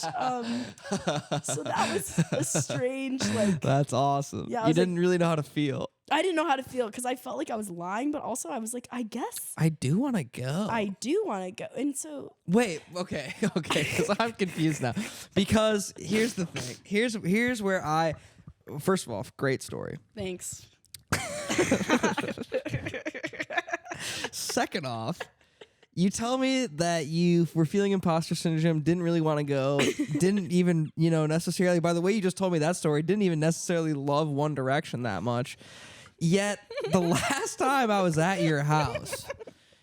So that was a strange, like. That's awesome. Yeah, I you was like- didn't really know how to feel. I didn't know how to feel because I felt like I was lying, but also I was like, I guess I do want to go. I do want to go. And so Wait, okay, because I'm confused now. Because here's the thing. Here's where first of all, great story. thanks. Second off, you tell me that you were feeling imposter syndrome, didn't really want to go, didn't even, necessarily, by the way you just told me that story, didn't even necessarily love One Direction that much. Yet, the last time I was at your house,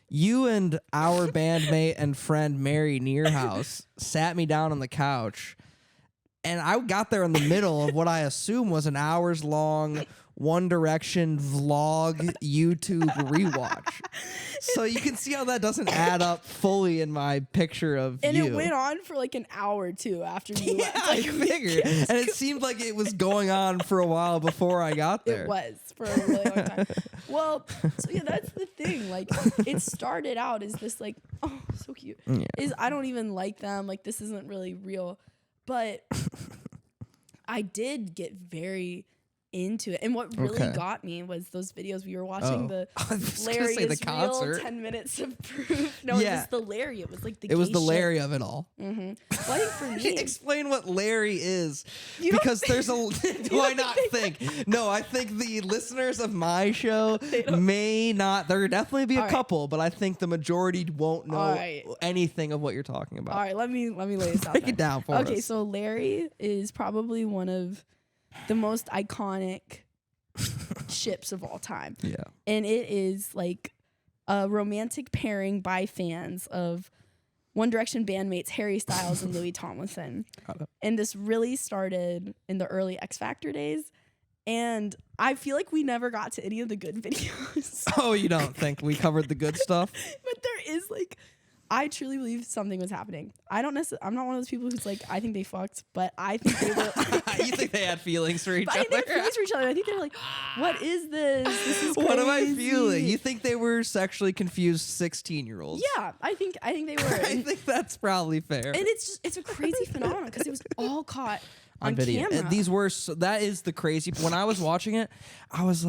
you and our bandmate and friend Mary Nearhouse sat me down on the couch, and I got there in the middle of what I assume was an hours-long One Direction vlog YouTube rewatch. So you can see how that doesn't add up fully in my picture of And you. it went on for like an hour too after you Yeah, left. I Like, figured. And it seemed like it was going on for a while before I got there. It was for a really long time. Well, so yeah, that's the thing. Like, it started out as this like, oh, so cute. Yeah. Is I don't even like them. Like, this isn't really real. But I did get very into it. And what really Okay. got me was those videos we were watching. The I was gonna Larry say the is concert. real 10 minutes of proof. No, Yeah. it was the Larry. It was like the It was gay the shit. Larry of it all. Well, I think for me, Explain what Larry is. You don't Because there's a. Do I don't not think- think? No, I think the listeners of my show may not. There definitely be a All right. couple, but I think the majority won't know All right. anything of what you're talking about. all right, let me lay this out. Break there. it down for Okay, us. so Larry is probably one of the most iconic ships of all time. Yeah. And it is like a romantic pairing by fans of One Direction bandmates Harry Styles and Louis Tomlinson. And this really started in the early X Factor days. And I feel like we never got to any of the good videos. Oh, you don't think we covered the good stuff? But there is like, I truly believe something was happening. I'm not one of those people who's like, I think they fucked, but I think they were. You think they had feelings for each I think they other? had feelings for each other. I think they were like, what is this? This is What am I crazy." feeling? You think they were sexually confused 16-year-olds? Yeah, I think they were. I And, think that's probably fair. and it's a crazy phenomenon because it was all caught on video. camera. These were that is the crazy. When I was watching it, I was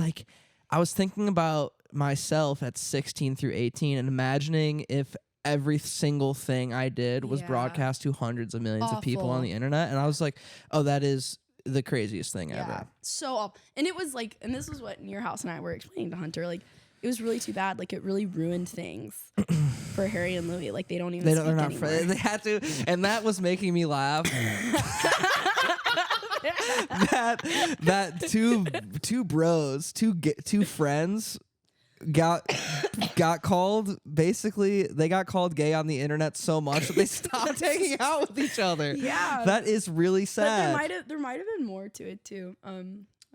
thinking about myself at 16 through 18 and imagining if every single thing I did was Yeah. broadcast to hundreds of millions of people on Awful. the internet, and I was like, oh, that is the craziest thing ever. So awful. And it was like, and this was what Your House and I were explaining to Hunter. Like, it was really too bad. Like, it really ruined things for Harry and Louis. Like, they don't even. They're not speak friends. anymore. They had to, and that was making me laugh. that two bros, two friends got called, basically they got called gay on the internet so much that they stopped hanging out with each other. Yeah. That is really But sad. there might have been more to it too.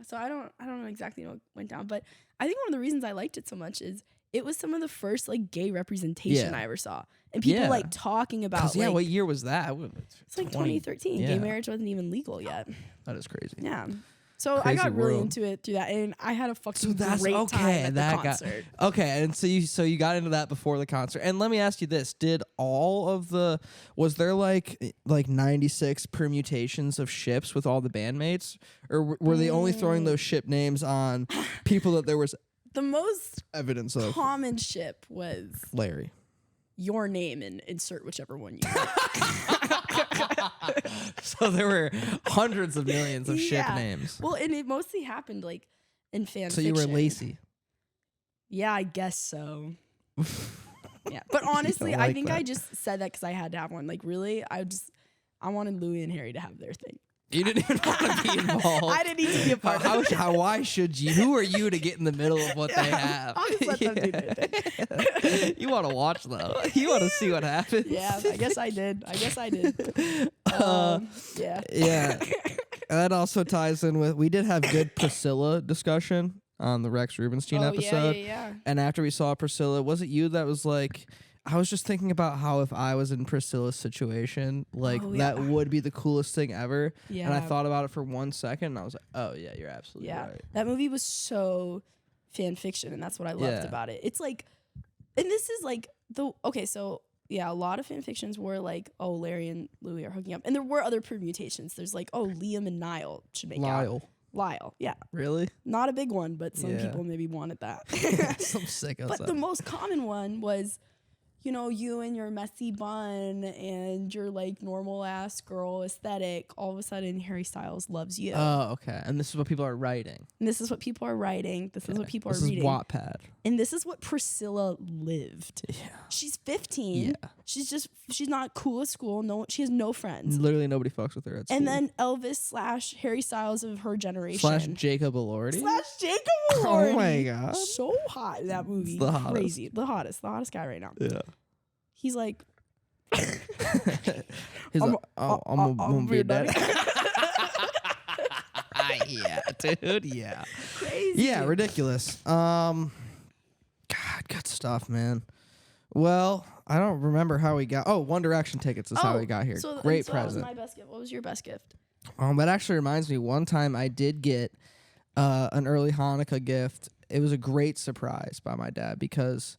So I don't know exactly what went down, but I think one of the reasons I liked it so much is it was some of the first like gay representation Yeah. I ever saw, and people Yeah. like talking about. 'Cause, yeah, like, what year was that? it's like 20 2013. yeah. Gay marriage wasn't even legal yet. That is crazy. Yeah. So I Crazy got really world. into it through that, and I had a fucking So that's great okay. time at that the concert. got okay, and so you got into that before the concert. And let me ask you this: did all of the was there like 96 permutations of ships with all the bandmates, or were they only throwing those ship names on people that there was The most evidence of? common ship was Larry. your name and insert whichever one you want. So there were hundreds of millions of ship Yeah. names. Well, and it mostly happened like in fan So you were fiction. Lacey. Yeah, I guess so. Yeah, but honestly, don't I like think that. I just said that because I had to have one. Like, really, I wanted Louis and Harry to have their thing. You didn't even want to be involved. I didn't need to be a part of it. Why should you? Who are you to get in the middle of what they Yeah, have? I'll just let them do their thing. You want to watch though. You want to see what happens. Yeah, I guess I did. Yeah. Yeah. That also ties in with we did have good Priscilla discussion on the Rex Rubenstein Oh, episode. yeah. And after we saw Priscilla, was it you that was like, I was just thinking about how if I was in Priscilla's situation, like that would be the coolest thing ever. Yeah. And I thought about it for 1 second, and I was like, oh yeah, you're absolutely right. That movie was so fan fiction, and that's what I loved about it. It's like, and this is like a lot of fan fictions were like, oh, Larry and Louie are hooking up, and there were other permutations. There's like, oh, Liam and Niall should make out. Lyle, yeah. Really? Not a big one, but some people maybe wanted that. Some sickos. But the most common one was, you know, you and your messy bun and your like normal ass girl aesthetic. All of a sudden, Harry Styles loves you. Oh, okay. And this is what people are writing. And this is what people are writing. This is what people are reading. This is Wattpad. And this is what Priscilla lived. Yeah. She's 15. Yeah. She's not cool at school. No, she has no friends. Literally nobody fucks with her at school. And then Elvis / Harry Styles of her generation. / Jacob Elordi. / Jacob Elordi. Oh my god. So hot in that movie. It's the hottest. Crazy. The hottest guy right now. Yeah. He's like, I'm gonna be a daddy. Yeah, dude. Yeah. Crazy. Yeah, ridiculous. God, good stuff, man. Well, I don't remember how we got. Oh, One Direction tickets is how we got here. Great present. That was my best gift. What was your best gift? That actually reminds me. One time I did get an early Hanukkah gift. It was a great surprise by my dad because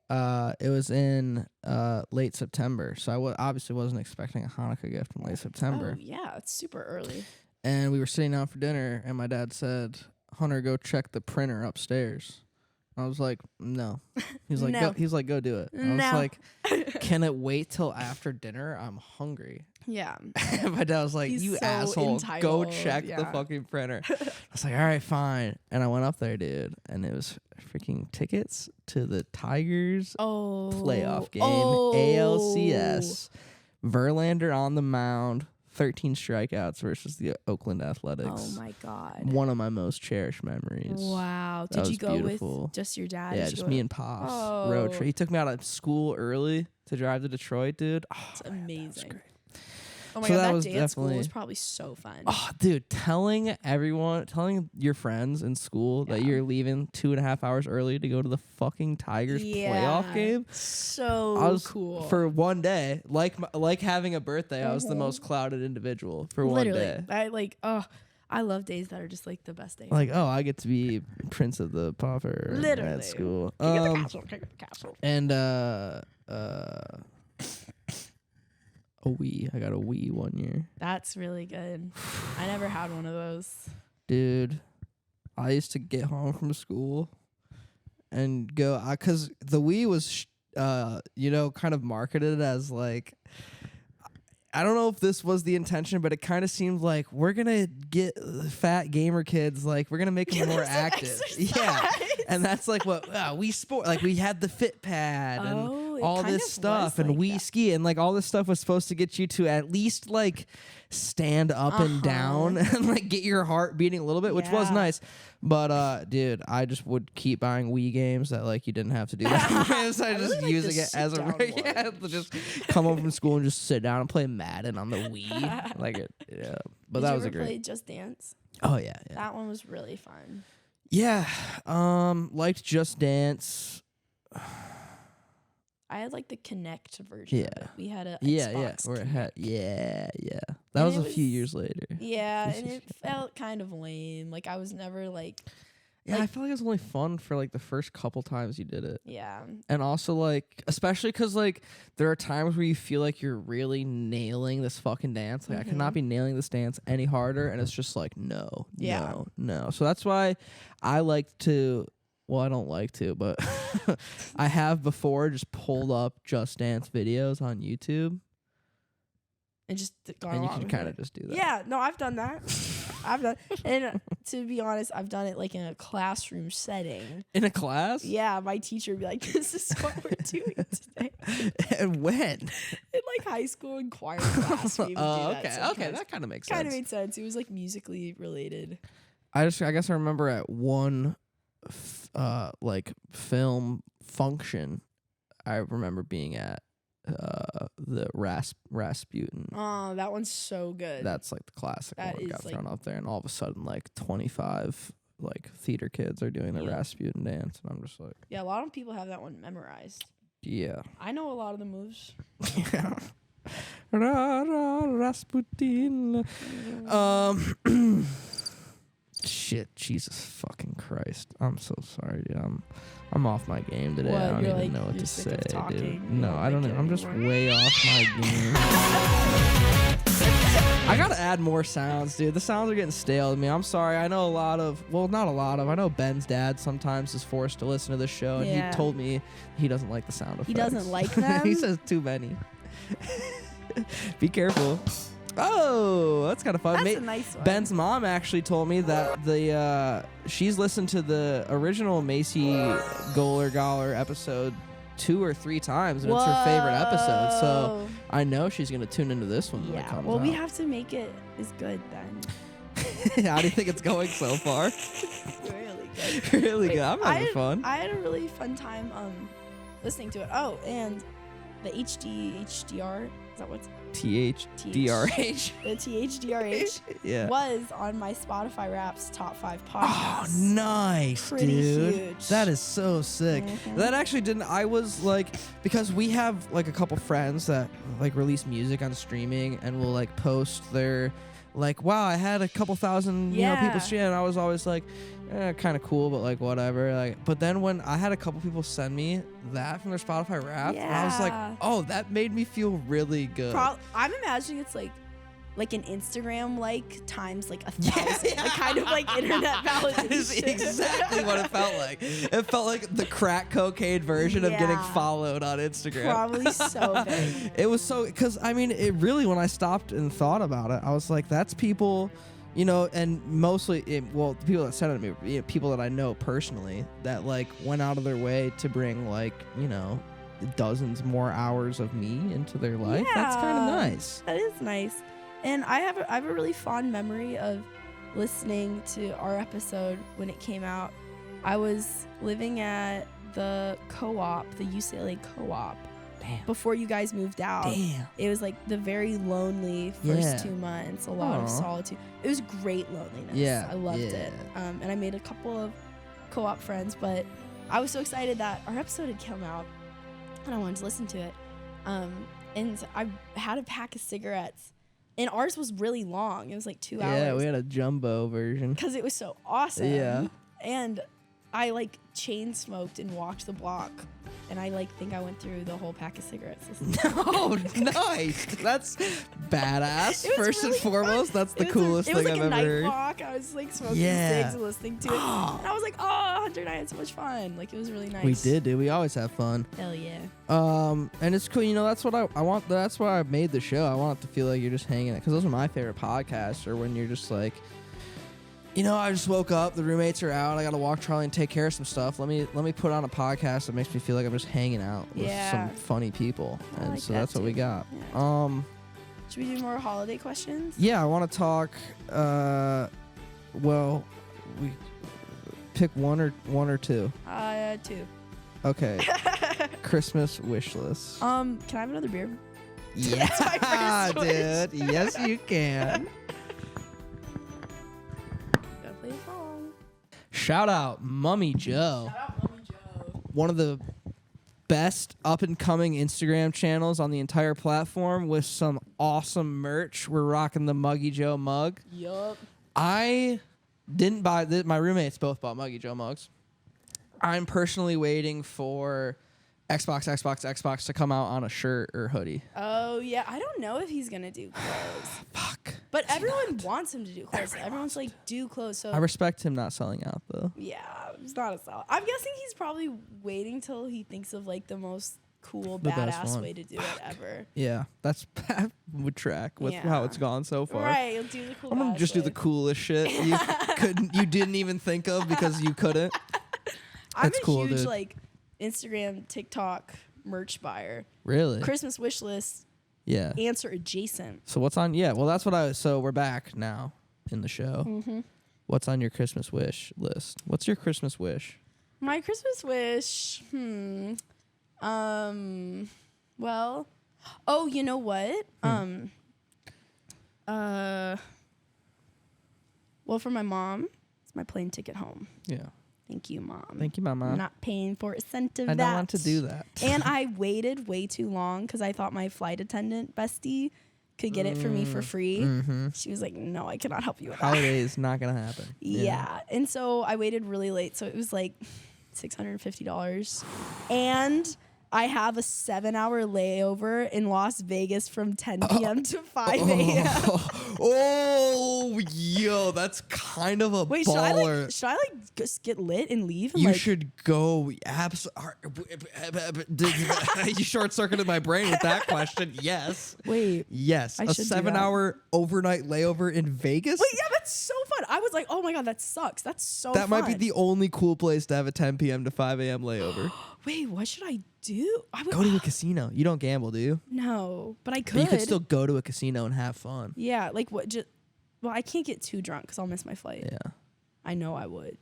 it was in late September, so I obviously wasn't expecting a Hanukkah gift in late September. Oh yeah, it's super early. And we were sitting down for dinner, and my dad said, "Hunter, go check the printer upstairs." I was like, "No." He's like, No. Go do it." I was like, "Can it wait till after dinner? I'm hungry." Yeah. And my dad was like, He's "You so asshole, go entitled, check the yeah. fucking printer." I was like, "All right, fine." And I went up there, dude, and it was freaking tickets to the Tigers playoff game, ALCS, Verlander on the mound, 13 strikeouts versus the Oakland Athletics. Oh my god. One of my most cherished memories. Wow. That Did you was go beautiful. with just your dad? Yeah, Did you just go me with- and Pops. Road trip. He took me out of school early to drive to Detroit, dude. Oh, It's man, that was amazing. great. Oh my So god, that that was day at school definitely- was probably so fun. Oh, dude, telling your friends in school that you're leaving 2.5 hours early to go to the fucking Tigers playoff game. So I was cool. for one day, like having a birthday. I was the most clouded individual for Literally. one day. I love days that are just like the best days. Like, oh, I get to be Prince of the Popper Literally. at school. King of the castle, king of the castle. And a Wii. I got a Wii 1 year. That's really good. I never had one of those. Dude, I used to get home from school and go, because the Wii was, kind of marketed as like, I don't know if this was the intention, but it kind of seemed like we're going to get fat gamer kids, like we're going to make them more active. Yeah. And that's like what Wii Sport, like we had the Fit Pad and all this stuff and Wii Ski and like all this stuff was supposed to get you to at least like stand up and down and like get your heart beating a little bit, which was nice. But dude, I just would keep buying Wii games that like you didn't have to do that. So I just really using it as a just come home from school and just sit down and play Madden on the Wii. Like it, yeah. But that was a great. Did you ever play Just Dance? Oh yeah. That one was really fun. Yeah. Liked Just Dance. I had like the Kinect version. Yeah. Of it. We had a Yeah, Xbox where it had Kinect. That And was it a few was- years later. Yeah, and it felt kind of lame. Like I was never like, Yeah, I felt like it was only fun for like the first couple times you did it. yeah. And also like, especially because like there are times where you feel like you're really nailing this fucking dance. Like I cannot be nailing this dance any harder. And it's just like, no. So that's why I like to, well, I don't like to, but I have before just pulled up Just Dance videos on YouTube. And just gone And you along can with kind of it. just do that. Yeah, no, I've done that. And to be honest, I've done it like in a classroom setting. In a class? Yeah, my teacher would be like, "This is what we're doing today." And when? In like high school and choir class, we would do that. Okay, sometimes. that kind of makes Kind sense. of made sense. It was like musically related. I guess I remember at one like film function I remember being at the Rasputin. Oh, that one's so good. That's like the classic That one is, got like- thrown up there, and all of a sudden like 25 like theater kids are doing the Yeah. Rasputin dance, and I'm just like, Yeah, a lot of people have that one memorized. Yeah. I know a lot of the moves. Ra, ra, Rasputin. Shit, Jesus fucking Christ. I'm so sorry, dude. I'm off my game today. What, I don't you're even like- know what you're to sick say, of talking? dude. You No, don't I don't like know. it I'm just anymore? way off my game. I gotta add more sounds, dude. The sounds are getting stale to me. I'm sorry. I know a lot of, well, not a lot of. I know Ben's dad sometimes is forced to listen to this show, and Yeah. he told me he doesn't like the sound effects. He doesn't like them? He says too many. Be careful. Oh, that's kind of fun. That's a nice one. Ben's mom actually told me that she's listened to the original Macy Goller episode 2 or 3 times, and it's her favorite episode. So Whoa. I know she's gonna tune into this one when it Yeah. comes Well, out. we have to make it as good then. How do you think it's going so far? Really good. Really good. I'm having fun. I had a really fun time listening to it. Oh, and the HDR, is that what's THDRH. the THDRH Yeah. was on my Spotify Wraps top 5 Oh, podcasts. nice, Pretty dude. huge. That is so sick. Mhm. That actually didn't. I was like, because we have like a couple friends that like release music on streaming and will like post their, like, wow, I had a couple thousand, you know, people Yeah. stream. And I was always like, kind of cool, but like whatever. Like, but then when I had a couple people send me that from their Spotify Wrapped, and I was like, Yeah. oh, that made me feel really good. I'm imagining it's like an Instagram like times like 1,000, like kind of like internet validation. That is exactly what it felt like. It felt like the crack cocaine version of getting Yeah. followed on Instagram. Probably so big. It was so, because I mean, it really, when I stopped and thought about it, I was like, that's people, you know, and mostly, the people that sent it to me, you know, people that I know personally that like went out of their way to bring like, you know, dozens more hours of me into their life. That's kind of Yeah. nice. That is nice. And I have a really fond memory of listening to our episode when it came out. I was living at the co-op, the UCLA co-op, Damn. before you guys moved out. Damn. It was like the very lonely first Yeah. 2 months, a lot of Aw. solitude. It was great loneliness. Yeah, I loved yeah. it. And I made a couple of co-op friends, but I was so excited that our episode had come out and I wanted to listen to it. And I had a pack of cigarettes, and ours was really long. It was like 2 hours. Yeah, we had a jumbo version. Because it was so awesome. Yeah. And I like chain smoked and walked the block, and I like think I went through the whole pack of cigarettes. Oh, nice. That's badass. It was First really and foremost, fun. that's the It was coolest it was thing like I've a night ever heard. walk. I was like smoking Yeah. cigs and listening to it, and I was like, oh, Hunter and I had so much fun. Like it was really nice. We did, dude. We always have fun. Hell yeah. And it's cool. You know, that's what I want. That's why I made the show. I want it to feel like you're just hanging out, because those are my favorite podcasts. Or when you're just like, you know, I just woke up, the roommates are out, I got to walk Charlie and take care of some stuff. Let me put on a podcast that makes me feel like I'm just hanging out with Yeah. some funny people. I And like so that that's what we too. got. Yeah. Should we do more holiday questions? Yeah, I want to talk. Well, we pick one or two. 2. Okay. Christmas wish list. Can I have another beer? Yeah, my first wish. dude. Yes, you can. Gotta play a song. Shout out Mummy Joe. Shout out Mommy Joe. One of the best up and coming Instagram channels on the entire platform with some awesome merch. We're rocking the Muggy Joe mug. Yup. I didn't buy this. My roommates both bought Muggy Joe mugs. I'm personally waiting for Xbox to come out on a shirt or hoodie. Oh yeah, I don't know if he's gonna do clothes, Fuck. but everyone wants him to do clothes. Everyone's like, do clothes. So I respect him not selling out though. yeah, it's not a sell. I'm guessing he's probably waiting till he thinks of like the most cool, The best badass one. way to do it ever. Yeah, that would track with how Yeah. it's gone so far. Right, he'll do the cool. I'm gonna badass just do way. the coolest shit you didn't even think of because you couldn't. I'm That's a cool, huge dude. like Instagram, TikTok merch buyer. Really? Christmas wish list, Yeah. answer adjacent. So what's on? Yeah. Well, that's what I. So we're back now in the show. Mm-hmm. What's on your Christmas wish list? What's your Christmas wish? My Christmas wish, well, oh, you know what? Well, for my mom, it's my plane ticket home. Yeah. Thank you, Mom. Thank you, Mama. I'm not paying for a cent of I that. don't want to do that. And I waited way too long because I thought my flight attendant bestie could get it for me for free. Mm-hmm. She was like, no, I cannot help you with that. Holiday is not gonna happen. Yeah. And so I waited really late. So it was like $650. And I have a 7-hour layover in Las Vegas from 10 p.m. to 5 a.m. Oh, yo, that's kind of a Wait, baller. should I just get lit and leave? And You like, should go. You short-circuited my brain with that question. Yes. Wait. Yes, I a should do that. 7-hour overnight layover in Vegas. Wait, yeah, that's so fun. I was like, oh my God, that sucks. That's so That fun. might be the only cool place to have a 10 p.m. to 5 a.m. layover. Wait, what should I do? I would Go to a casino. You don't gamble, do you? No, but I could. But you could still go to a casino and have fun. Yeah, like what? Well, I can't get too drunk because I'll miss my flight. Yeah. I know I would.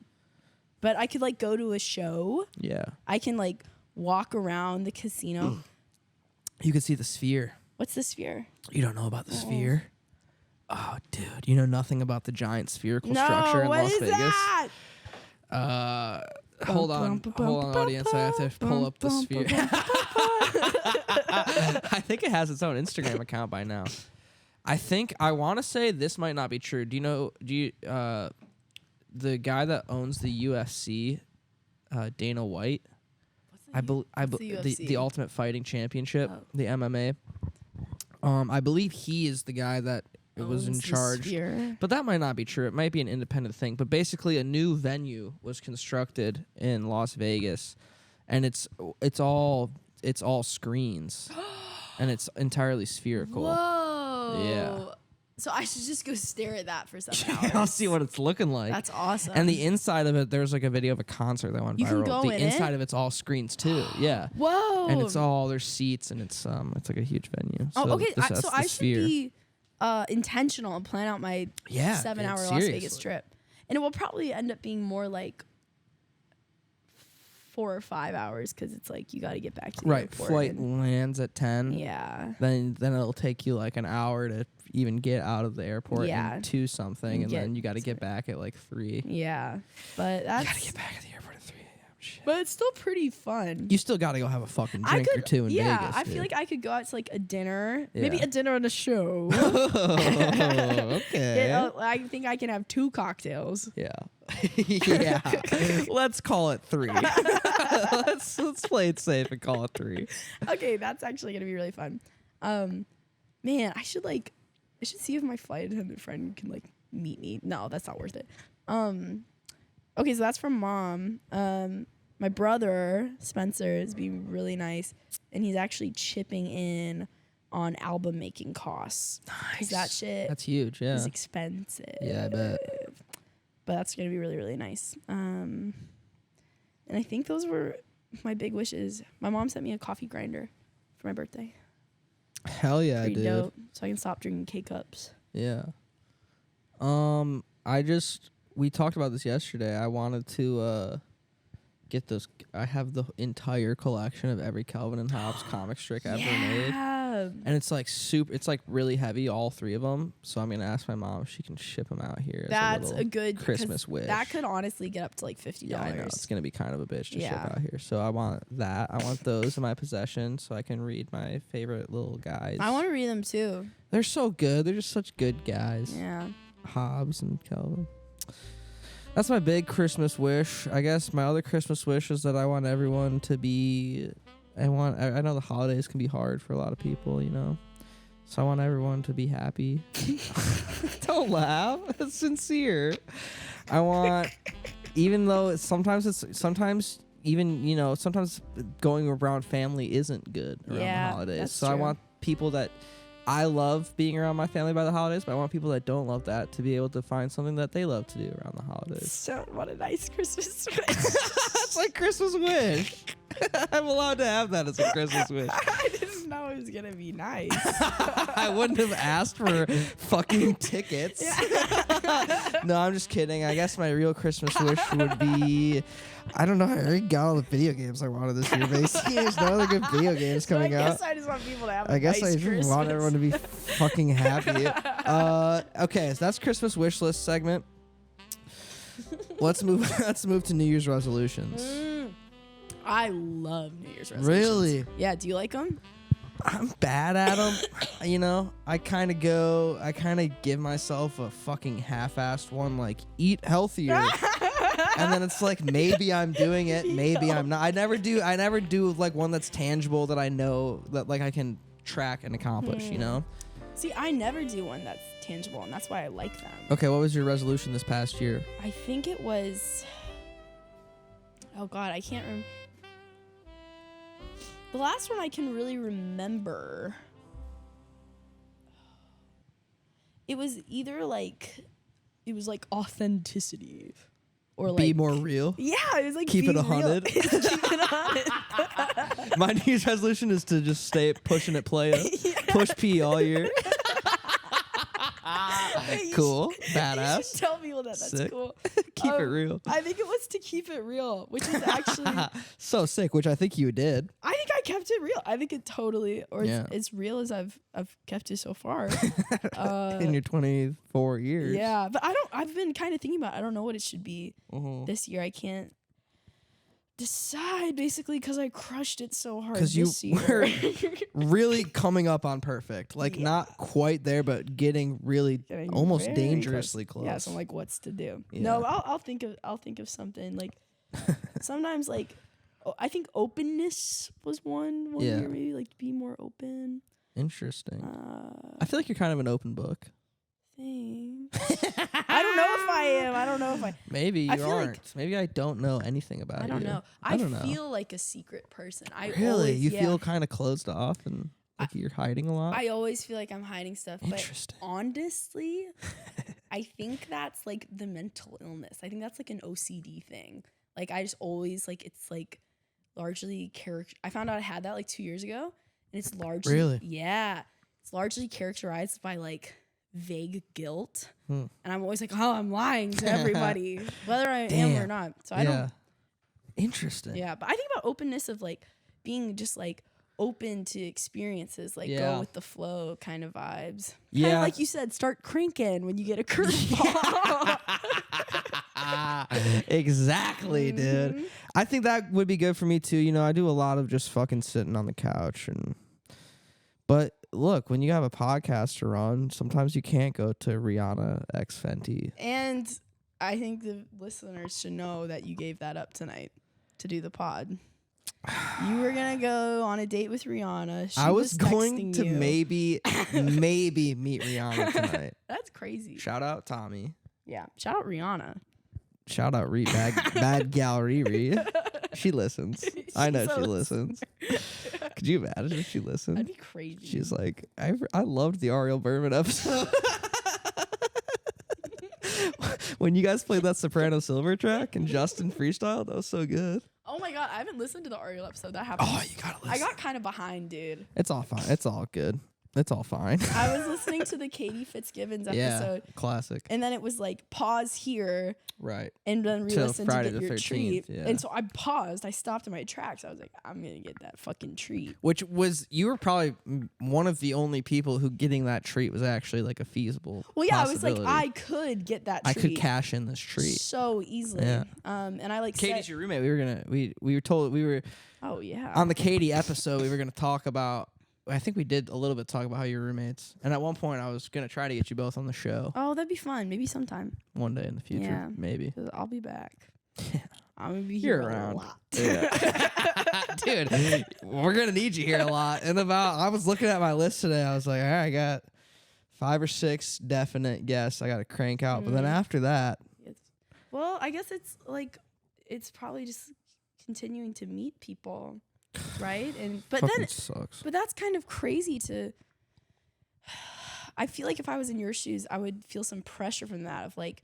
But I could like go to a show. Yeah. I can like walk around the casino. You could see the Sphere. What's the Sphere? You don't know about the Sphere? Oh, dude. You know nothing about the giant spherical structure in what Las is Vegas? that? Hold on, audience. I have to pull up the Sphere. I think it has its own Instagram account by now. I want to say this might not be true. Do you the guy that owns the UFC, Dana White? The Ultimate Fighting Championship, the MMA. I believe he is the guy that was in charge. But that might not be true. It might be an independent thing. But basically, a new venue was constructed in Las Vegas, and it's all screens, and it's entirely spherical. Whoa. Yeah. So I should just go stare at that for 7 hours. I'll see what it's looking like. That's awesome. And the inside of it, there's like a video of a concert that went You can viral. go The in inside it? of it's all screens too. Yeah. Whoa. And there's seats, and it's like a huge venue. Oh, So okay. that's So the I should Sphere. be intentional and plan out my 7-hour Las Vegas seriously. trip. And it will probably end up being more like 4 or 5 hours because it's like you got to get back to the airport. Flight and- lands at 10. Yeah. Then it'll take you like an hour to even get out of the airport Yeah. and to something, and Get then you got to to get back at like 3. Yeah. But that's. You got to get back at the airport at 3 a.m. Shit. But it's still pretty fun. You still got to go have a fucking drink or two in Vegas. I feel dude. like I could go out to like a dinner, maybe Yeah. a dinner and a show. Okay. I think I can have 2 cocktails. Yeah. Yeah. Let's call it 3. let's play it safe and call it 3. Okay, that's actually gonna be really fun. Man, I should see if my flight attendant friend can like meet me. No, that's not worth it. Okay, so that's from Mom. My brother Spencer is being really nice, and he's actually chipping in on album making costs. Nice. That shit That's huge. Yeah. is expensive. Yeah, I bet. But that's gonna be really, really nice. And I think those were my big wishes. My mom sent me a coffee grinder for my birthday. Hell yeah, Pretty dude. dope. So I can stop drinking K-cups. Yeah. We talked about this yesterday. I wanted to get those. I have the entire collection of every Calvin and Hobbes comic strip ever made. And it's like it's like really heavy, all 3 of them. So I'm gonna ask my mom if she can ship them out here. That's as a good Christmas wish. That could honestly get up to like $50. Yeah, I know. It's gonna be kind of a bitch to ship Yeah. out here. So I want that. I want those in my possession so I can read my favorite little guys. I want to read them too. They're so good. They're just such good guys. Yeah. Hobbes and Calvin. That's my big Christmas wish. I guess my other Christmas wish is that I want everyone to be. I know the holidays can be hard for a lot of people, you know. So I want everyone to be happy. Don't laugh. It's sincere. I want, even though sometimes going around family isn't good around the holidays. that's So I true. want people that I love being around my family by the holidays, but I want people that don't love that to be able to find something that they love to do around the holidays. So what a nice Christmas wish. That's like Christmas wish. I'm allowed to have that as a Christmas wish. I didn't know it was gonna be nice. I wouldn't have asked for fucking tickets. No, I'm just kidding. I guess my real Christmas wish would be, I don't know. I already got all the video games I wanted this year, basically. There's no other good video games coming I out. guess I just want people to have I a guess nice I just Christmas. want everyone to be fucking happy. Okay, so that's Christmas wish list segment. let's move. Let's move to New Year's resolutions. I love New Year's resolutions. Really? Yeah. Do you like them? I'm bad at them. You know, I kind of give myself a fucking half-assed one, like eat healthier. And then it's like, maybe I'm doing it, maybe I'm not. I never do like one that's tangible that I know that like I can track and accomplish, you know? See, I never do one that's tangible, and that's why I like them. Okay, what was your resolution this past year? I think it was, oh God, I can't remember. The last one I can really remember, it was either like, it was like authenticity. Or like, be more real. Yeah, it was like keep it 100. Keep it 100. My New Year's resolution is to just stay pushing it playa. Push P all year. Cool. Badass. You should tell people that. That's sick. Cool. Keep it real. I think it was to keep it real, which is actually so sick, which I think you did. I think I kept it real. I think it totally, or Yeah. it's real as I've kept it so far. In your 24 years. Yeah, but I've been kind of thinking about it. I don't know what it should be this year. I can't decide basically because I crushed it so hard Because this you year. were really coming up on perfect. Like not quite there, but getting really Getting almost very dangerously close. Yeah, so I'm like, what's to do? Yeah. No, I'll think of something like sometimes like I think openness was one Yeah. year, maybe like be more open. Interesting. I feel like you're kind of an open book. Thanks. I don't know if I am. Maybe you I feel aren't. like- Maybe I don't know anything about I don't you. know. I don't know. feel like a secret person. I Really? always, You yeah. feel kind of closed off and like you're hiding a lot? I always feel like I'm hiding stuff. Interesting. But honestly, I think that's like the mental illness. I think that's like an OCD thing. Like I just always like it's like largely character. I found out I had that like 2 years ago, and it's largely Really? Yeah, it's largely characterized by like vague guilt, Hmm. and I'm always like, oh, I'm lying to everybody, whether I am or Damn. not. So I don't. Interesting. Yeah, but I think about openness of like being just like open to experiences, like Yeah. go with the flow kind of vibes. Yeah. Kinda like you said, start cranking when you get a curveball. Exactly, dude. I think that would be good for me too. You know, I do a lot of just fucking sitting on the couch but look, when you have a podcast to run, sometimes you can't go to Rihanna X Fenty. And I think the listeners should know that you gave that up tonight to do the pod. You were gonna go on a date with Rihanna. She I was going texting to you. maybe meet Rihanna tonight. That's crazy. Shout out Tommy. Yeah. Shout out Rihanna. Shout out bad gal Riri. She listens. I know so she listens. Could you imagine if she listened? That'd be crazy. She's like, I loved the Ariel Berman episode. When you guys played that Soprano Silver track and Justin freestyle, that was so good. Oh my god, I haven't listened to the Ariel episode. That happened. Oh, you gotta listen. I got kind of behind, dude. It's all fine. It's all good. It's all fine. I was listening to the Katie Fitzgibbons Yeah, episode, classic. and then it was like pause here Right. and then Till re-listen to Friday get the your 13th, treat. yeah. And so I paused. I stopped in my tracks. I was like, I'm gonna get that fucking treat. Which was, you were probably one of the only people who getting that treat was actually like a feasible Well, yeah, I was like, possibility. I could get that I treat. could cash in this treat. so easily. Yeah. And I like Katie's said, your roommate. We were told we were oh yeah. on the Katie episode. We were gonna talk about. I think we did a little bit talk about how you're roommates. And at one point, I was gonna try to get you both on the show Oh, that'd be fun. Maybe sometime. one day in the future, Yeah. maybe. 'Cause I'll be back. I'm gonna be You're here around. a lot. Yeah. Dude, we're gonna need you here a lot. And I was looking at my list today. I was like, all right, I got 5 or 6 definite guests I got to crank out. But then after that, Well, I guess it's like it's probably just continuing to meet people, right? And but fucking then sucks. but that's kind of crazy to. I feel like if I was in your shoes, I would feel some pressure from that of like,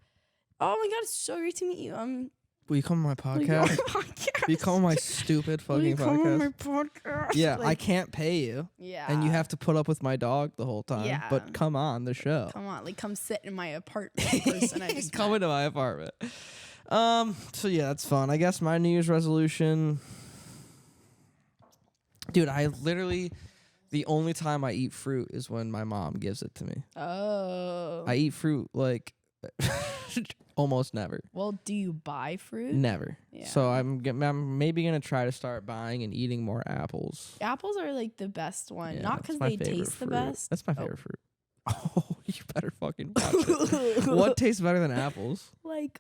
oh my god, it's so great to meet you. Will you come on my Will you go on podcast? my podcast? Will you come on my stupid Will you fucking come on my podcast? podcast? Yeah, I Like, can't pay you. yeah. And you have to put up with my dog the whole time. Yeah. But come on the show. come on, like come sit in my apartment. Person I just Come met. into my apartment. So yeah, that's fun. I guess my New Year's resolution, dude, I literally, the only time I eat fruit is when my mom gives it to me. Oh. I eat fruit like Almost never. Well, do you buy fruit? Never. Yeah. So I'm maybe gonna try to start buying and eating more apples. Apples are like the best one, Yeah, not that's because my they favorite taste the fruit. best. That's my favorite fruit. Oh, you better fucking watch it. What tastes better than apples? Like,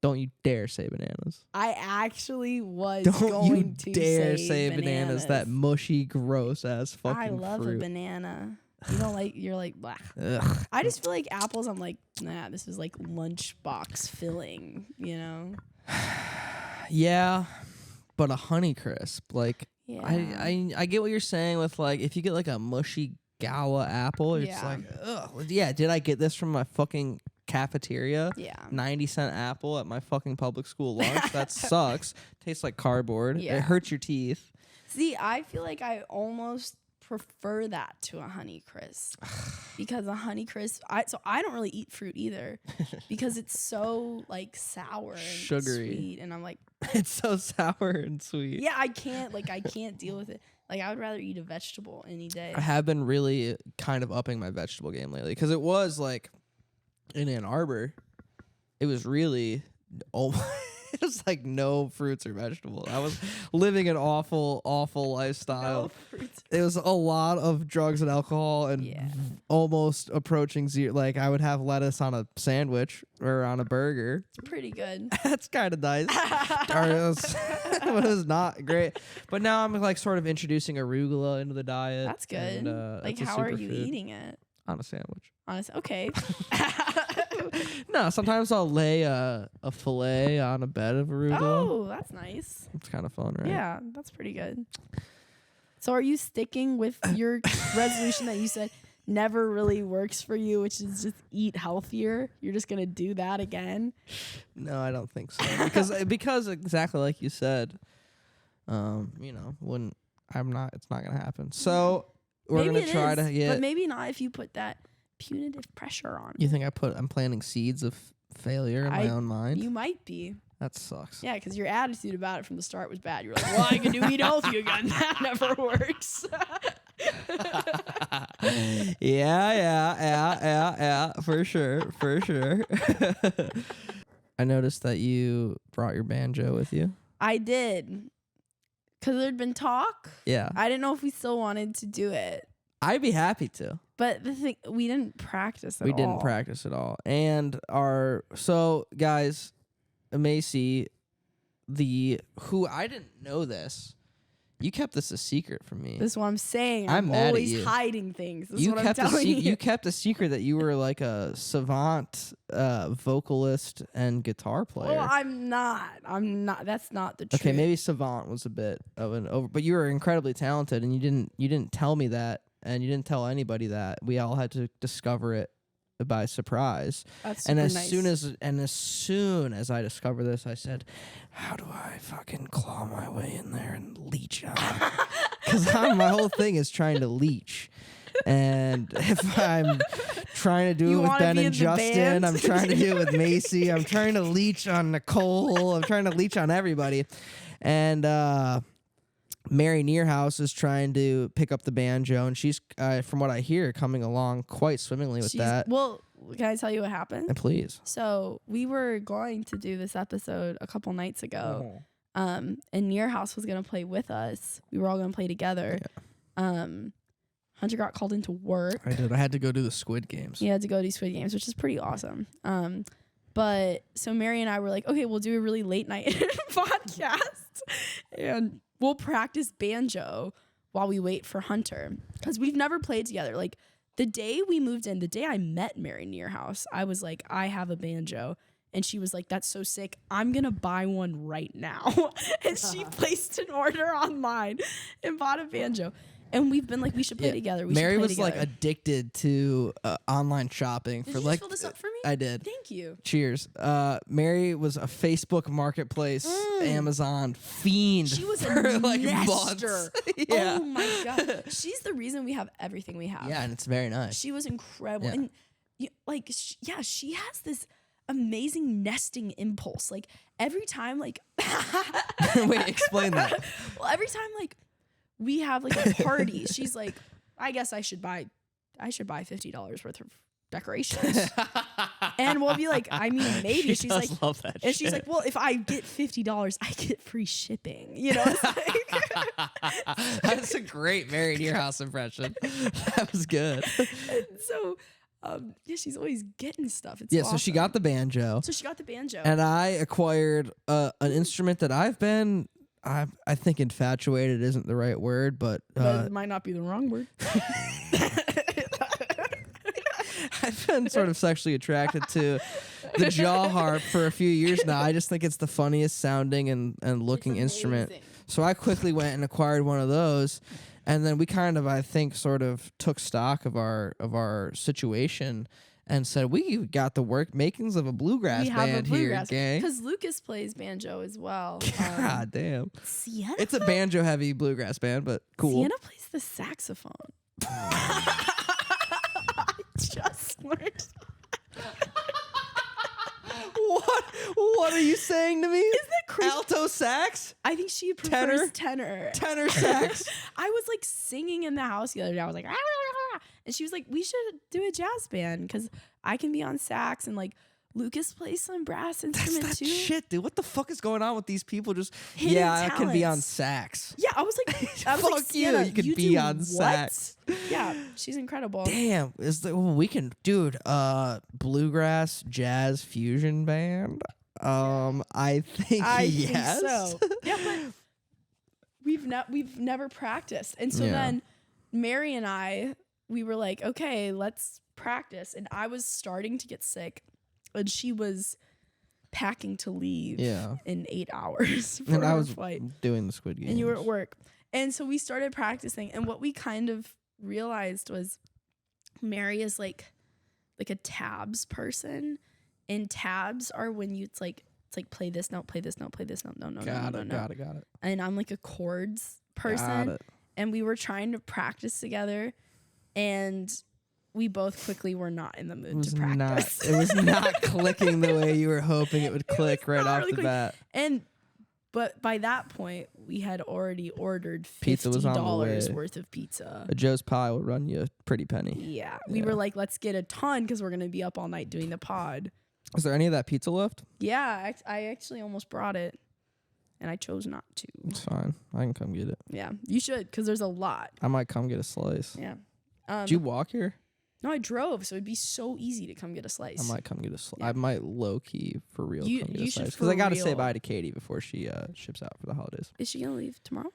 Don't you dare say bananas. I actually was Don't going you to dare say bananas. That mushy, gross ass fucking I love fruit. a banana. You don't like, you're like, blah. Ugh. I just feel like apples, I'm like, nah, this is like lunchbox filling, you know? Yeah, but a Honeycrisp, like Yeah. I get what you're saying with like if you get like a mushy Gawa apple, it's Yeah. like, ugh. Yeah, did I get this from my fucking cafeteria? Yeah. 90-cent apple at my fucking public school lunch? That sucks. Tastes like cardboard. Yeah. It hurts your teeth. See, I feel like I almost prefer that to a Honeycrisp because a Honeycrisp, I don't really eat fruit either because it's so like sour and Sugary. sweet, and I'm like, It's so sour and sweet. yeah, I can't deal with it. Like, I would rather eat a vegetable any day. I have been really kind of upping my vegetable game lately because it was like in Ann Arbor, it was really it was like no fruits or vegetables. I was living an awful lifestyle. No fruits. It was a lot of drugs and alcohol and Yeah. almost approaching zero. Like I would have lettuce on a sandwich or on a burger. It's pretty good. That's kind of nice. Or it was, but it was not great. But now I'm like sort of introducing arugula into the diet. That's good. And, Like, that's a how are you superfood. eating it? On a sandwich. Honestly, okay. No, sometimes I'll lay a fillet on a bed of arugula. Oh, that's nice. It's kind of fun, right? Yeah, that's pretty good. So, are you sticking with your resolution that you said never really works for you, which is just eat healthier? You're just gonna do that again? No, I don't think so. Because exactly like you said, you know, when it's not gonna happen. So we're Maybe gonna it try is, to get. but maybe not if you put that punitive pressure on. You think I'm planting seeds of failure in my own mind? You might be. That sucks. Yeah, because your attitude about it from the start was bad. You're like, well, I can do eat healthy again. That never works. Yeah, for sure. I noticed that you brought your banjo with you. I did. Because there'd been talk. Yeah. I didn't know if we still wanted to do it. I'd be happy to. But the thing, we didn't practice at all. We didn't practice at all. And so guys, Macy, who I didn't know this. You kept this a secret from me. This is what I'm saying. I'm mad at always you. hiding things. This is You what kept I'm telling you. you kept a secret that you were like a savant vocalist and guitar player. Well, I'm not. That's not the truth. Okay, maybe savant was a bit of an over, but you were incredibly talented, and you didn't tell me that, and you didn't tell anybody that. We all had to discover it by surprise. That's And super as soon as I discovered this, I said, "How do I fucking claw my way in there and leech on it?" Because my whole thing is trying to leech. And if I'm trying to do You it with wanna Ben be and in the Justin, band? I'm trying to do it with Macy, I'm trying to leech on Nicole, I'm trying to leech on everybody. And Mary Nearhouse is trying to pick up the banjo, and she's, from what I hear, coming along quite swimmingly with that. Well, can I tell you what happened? And please. So we were going to do this episode a couple nights ago. And Nearhouse was gonna play with us. We were all gonna play together. Yeah. Hunter got called into work. I did. I had to go do the Squid Games. He had to go do Squid Games, which is pretty awesome. But so Mary and I were like, okay, we'll do a really late night podcast, and we'll practice banjo while we wait for Hunter, because we've never played together. Like, the day we moved in, the day I met Mary Nearhouse, I was like, I have a banjo. And she was like, that's so sick. I'm going to buy one right now. And she placed an order online and bought a banjo. And we've been like, we should play together. Mary was together. like addicted to online shopping. Did for you like just fill this up for me? I did. Thank you. Cheers. Mary was a Facebook Marketplace, Amazon fiend. She was a for like nester. months. Yeah. Oh my God. She's the reason we have everything we have. Yeah, and it's very nice. She was incredible. Yeah. And she has this amazing nesting impulse. Like, every time, like, Wait, explain that. well, every time, like, we have like a party, she's like, I guess I should buy $50 worth of decorations. And we'll be like, I mean, maybe. She's like, love that and she's shit. like, well, if I get $50, I get free shipping. You know, it's like, That's a great married to your house impression. That was good. so, yeah, she's always getting stuff. It's Yeah, so she awesome. got the banjo. So she got the banjo. And I acquired an instrument that I think infatuated isn't the right word, but but it might not be the wrong word. I've been sort of sexually attracted to the jaw harp for a few years now. I just think it's the funniest sounding and looking instrument. So I quickly went and acquired one of those. And then we kind of, I think, sort of took stock of our situation and said, we got the makings of a bluegrass band here, gang. Because Lucas plays banjo as well. God damn. Sienna? It's a banjo-heavy bluegrass band, but cool. Sienna plays the saxophone. Just learned. What are you saying to me? Isn't that crazy? Alto sax? I think she prefers tenor. Tenor sax. I was like singing in the house the other day. I was like, and she was like, we should do a jazz band because I can be on sax and like Lucas plays some brass instrument That's too. that shit, dude. What the fuck is going on with these people? Just Hidden I can be on talents. sax. Yeah, I was like, Fuck you, Sienna, you could be do on what? sax. Yeah, she's incredible. Damn, we can, dude. Bluegrass jazz fusion band. I think yes. think so. Yeah, but we've never practiced, and so Yeah. then Mary and I, we were like, okay, let's practice. And I was starting to get sick, and she was packing to leave. Yeah. In 8 hours for And I her was flight, doing the Squid Games. and you were at work, and so we started practicing. And what we kind of realized was Mary is like a tabs person. And tabs are when it's like play this note, play this note, play this note. No. Got it. And I'm like a chords person. Got it. And we were trying to practice together, and we both quickly were not in the mood to practice. It was not clicking the way you were hoping it would click right not off really the clicking. bat. But by that point, we had already ordered Pizza was on the $50 way. worth of pizza. A Joe's Pie will run you a pretty penny. Yeah. We were like, let's get a ton because we're going to be up all night doing the pod. Is there any of that pizza left? Yeah, I actually almost brought it, and I chose not to. It's fine. I can come get it. Yeah, you should, because there's a lot. I might come get a slice. Yeah. Did you walk here? No, I drove, so it'd be so easy to come get a slice. I might come get a slice. Yeah. I might low key for real You- come get you a should slice because I for gotta say real. bye to Katie before she ships out for the holidays. Is she gonna leave tomorrow?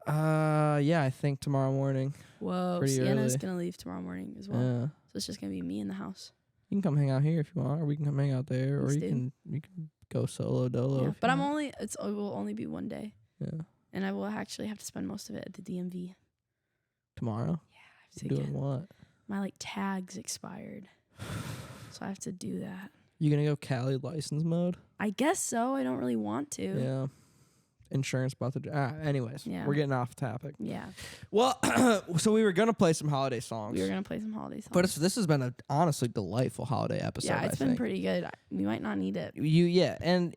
Yeah, I think tomorrow morning. Whoa, Pretty Sienna's early. gonna leave tomorrow morning as well. Yeah, So it's just gonna be me in the house. you can come hang out here if you want, or we can come hang out there, or Thanks, you dude. can go solo dolo. Yeah, if but you I'm want. it will only be one day, Yeah, and I will actually have to spend most of it at the DMV. tomorrow. I have to Doing get what? my tags expired, so I have to do that. You gonna go Cali license mode? I guess so. I don't really want to. Yeah. Insurance about to. Anyways, Yeah. we're getting off topic. Yeah. Well, so we were gonna play some holiday songs. We were gonna play some holiday songs. But this has been a honestly delightful holiday episode. yeah, it's I been think. pretty good. We might not need it. And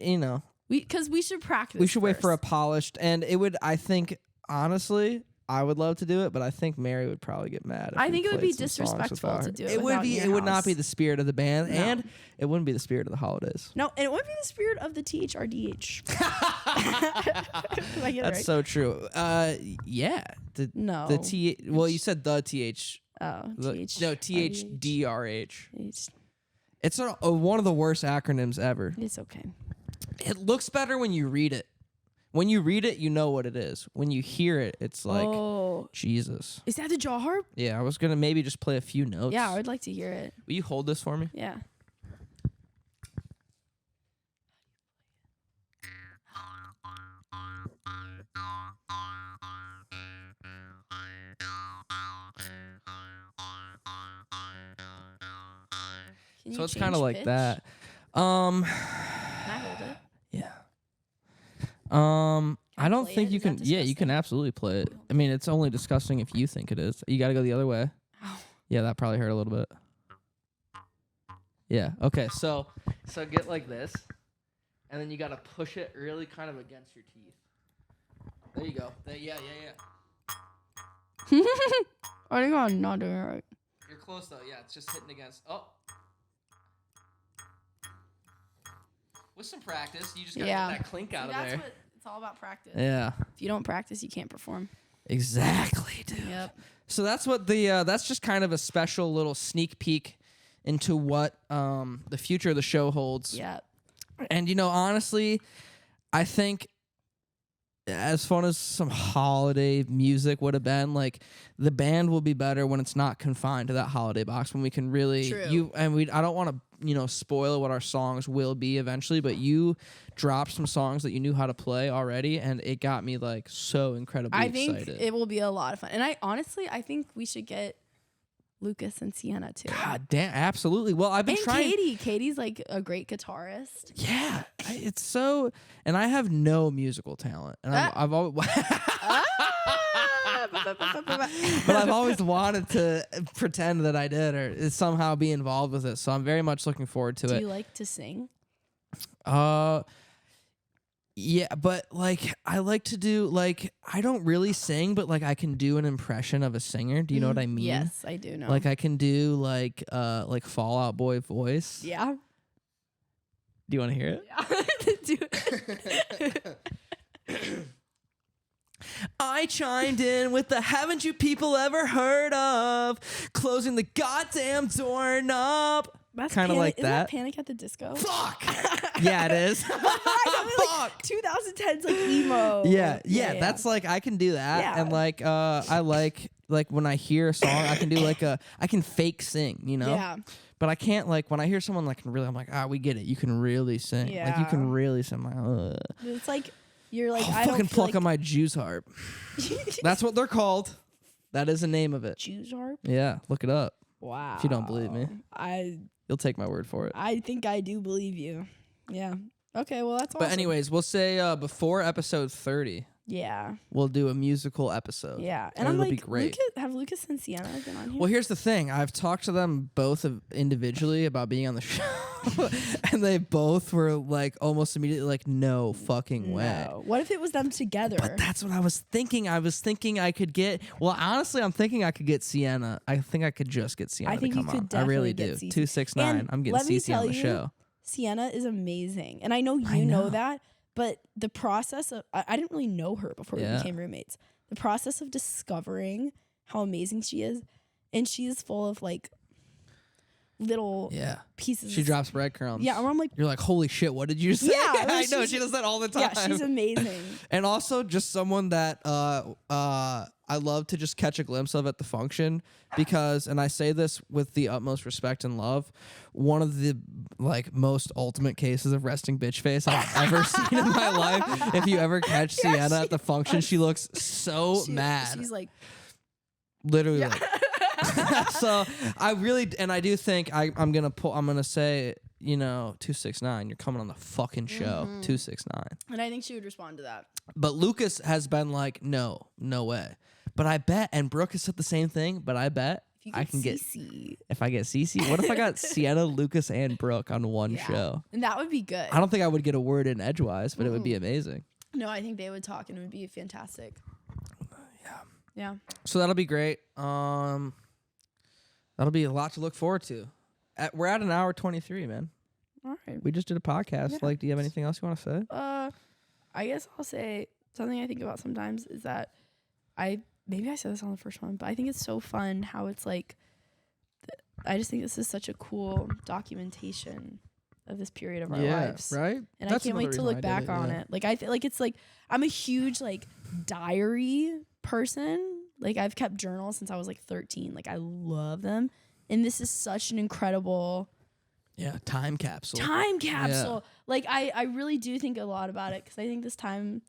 Because we should practice. we should wait for a first. polished. And it would, I think, honestly, I would love to do it, but I think Mary would probably get mad. If I we think it would played be some songs disrespectful without to her. do it It would without be. in It your would not house. be the spirit of the band, No. and it wouldn't be the spirit of the holidays. No, and it would be the spirit of the THRDH. Did I get it That's right? so true. Yeah. No. The T. Well, you said the TH. Oh, THDRH. It's It's one of the worst acronyms ever. okay. It looks better when you read it. When you read it, you know what it is. When you hear it, it's like, oh, Jesus. is that the jaw harp? Yeah, I was going to maybe just play a few notes. Yeah, I would like to hear it. Will you hold this for me? Yeah. Can So you it's kind of change like pitch? that. Can I hold it? Yeah. I I don't play think it? you Is that can. Yeah, you disgusting? can absolutely play it. I mean, it's only disgusting if you think it is. You got to go the other way. Ow. Yeah, that probably hurt a little bit. Yeah. Okay. So get like this, and then you got to push it really kind of against your teeth. There you go. Yeah. I think I'm not doing it right. You're close though. Yeah, it's just hitting against. Oh. With some practice, you just gotta get that clink out of that's there. What it's all about practice. Yeah. If you don't practice, you can't perform. Exactly, dude. Yep. So that's what that's just kind of a special little sneak peek into what the future of the show holds. Yep. And honestly, I think as fun as some holiday music would have been, like the band will be better when it's not confined to that holiday box, when we can really I don't want to spoil what our songs will be eventually, but you dropped some songs that you knew how to play already, and it got me like so incredibly excited. I think it will be a lot of fun. And I think we should get Lucas and Sienna too. God damn, absolutely. Well, I've been trying. Katie's like a great guitarist. Yeah, it's so, and I have no musical talent, and I've always, but I've always wanted to pretend that I did or somehow be involved with it. So I'm very much looking forward to it. Do you like to sing? Yeah, but like I like to do like I don't really sing, but like I can do an impression of a singer. Do you know what I mean? Yes, I do know. Like I can do like Fall Out Boy voice. Yeah. Do you want to hear it? Yeah. Do it. I chimed in with the "Haven't you people ever heard of closing the goddamn doorknob?" That's kind of like Isn't that Panic at the Disco? Fuck. Yeah, it is. Fuck. 2010's like emo. Yeah. That's like I can do that, Yeah. and like I like when I hear a song, I can do I can fake sing, Yeah. But I can't like when I hear someone like really, I'm like, we get it. You can really sing. Yeah. Like you can really sing. I'm like, It's like you're like I'll I fucking don't feel pluck like on my Jews harp. That's what they're called. That is the name of it. Jews harp. Yeah, look it up. Wow. If you don't believe me, I you'll take my word for it. I think I do believe you. Yeah. Okay. Well, that's awesome. But anyways, we'll say before episode 30, Yeah. we'll do a musical episode. Yeah. And I'm it'll like, be great. have Lucas and Sienna been on here? Well, here's the thing. I've talked to them both individually about being on the show, and they both were like almost immediately like, no fucking way. No. What if it was them together? But that's what I was thinking. I was thinking I could get. Well, honestly, I'm thinking I could get Sienna. I think I could just get Sienna I think to you come could on. I really definitely do. get 269. And I'm getting let me Cece on tell the you, show. Sienna is amazing. And I know you know that, but the process of I didn't really know her before we became roommates. The process of discovering how amazing she is, and she is full of like little pieces. She drops breadcrumbs. Yeah, and I'm like, you're like, holy shit, what did you say? Yeah, I know, she does that all the time. yeah, she's amazing. And also just someone that I love to just catch a glimpse of at the function because, and I say this with the utmost respect and love, one of the like most ultimate cases of resting bitch face I've ever seen in my life. If you ever catch Sienna at the function, she looks so mad. She's like, literally. Like, so I really, and I do think I'm gonna say, 269, you're coming on the fucking show. 269. and I think she would respond to that. But Lucas has been like, no way. But I bet, and Brooke has said the same thing, but I bet If you I can get, Cece. if I get Cece, what if I got Sienna, Lucas, and Brooke on one show? And that would be good. I don't think I would get a word in edgewise, but it would be amazing. No, I think they would talk and it would be fantastic. Yeah. So that'll be great. That'll be a lot to look forward to. We're at an hour 23, man. All right. We just did a podcast. Yeah. Like, do you have anything else you want to say? I guess I'll say something I think about sometimes is that maybe I said this on the first one, but I think it's so fun how it's like, I just think this is such a cool documentation of this period of our lives. Right? And I can't wait to look back on it. Like, I feel like it's like, I'm a huge like diary person. Like, I've kept journals since I was like 13. Like, I love them. And this is such an incredible time capsule. Like, I really do think a lot about it because I think this time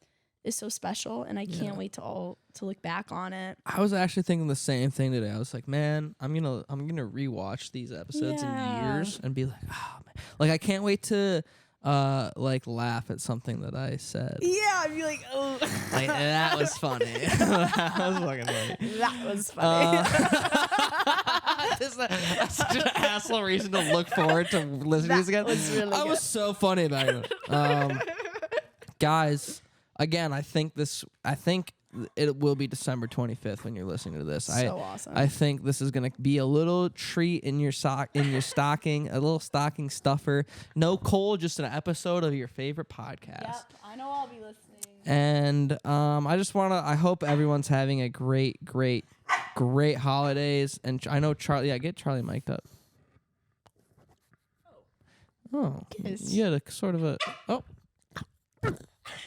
is so special, and I can't wait to look back on it. I was actually thinking the same thing today. I was like, man, I'm gonna rewatch these episodes in years and be like, oh man, like I can't wait to like laugh at something that I said. Yeah, I'd be like, oh, Like, that was funny. That was fucking funny. That was funny. That's such an asshole reason to look forward to listening to this again. was really I good. was so funny about it. Guys, again, I think it will be December 25th when you're listening to this. So awesome. I think this is gonna be a little treat in your stocking, a little stocking stuffer. No Cole, just an episode of your favorite podcast. Yep, I know I'll be listening. And I hope everyone's having a great holidays. And I know Charlie. Yeah, get Charlie mic'd up. Oh, Kiss. you had a sort of a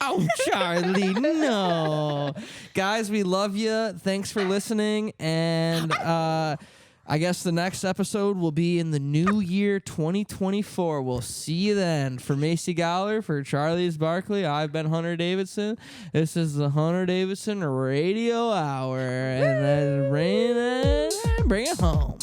Oh, Charlie, no. Guys, we love you. Thanks for listening. And I guess the next episode will be in the new year, 2024. We'll see you then. For Macy Goller, for Charlie's Barkley, I've been Hunter Davidson. This is the Hunter Davidson Radio Hour. And then bring it home.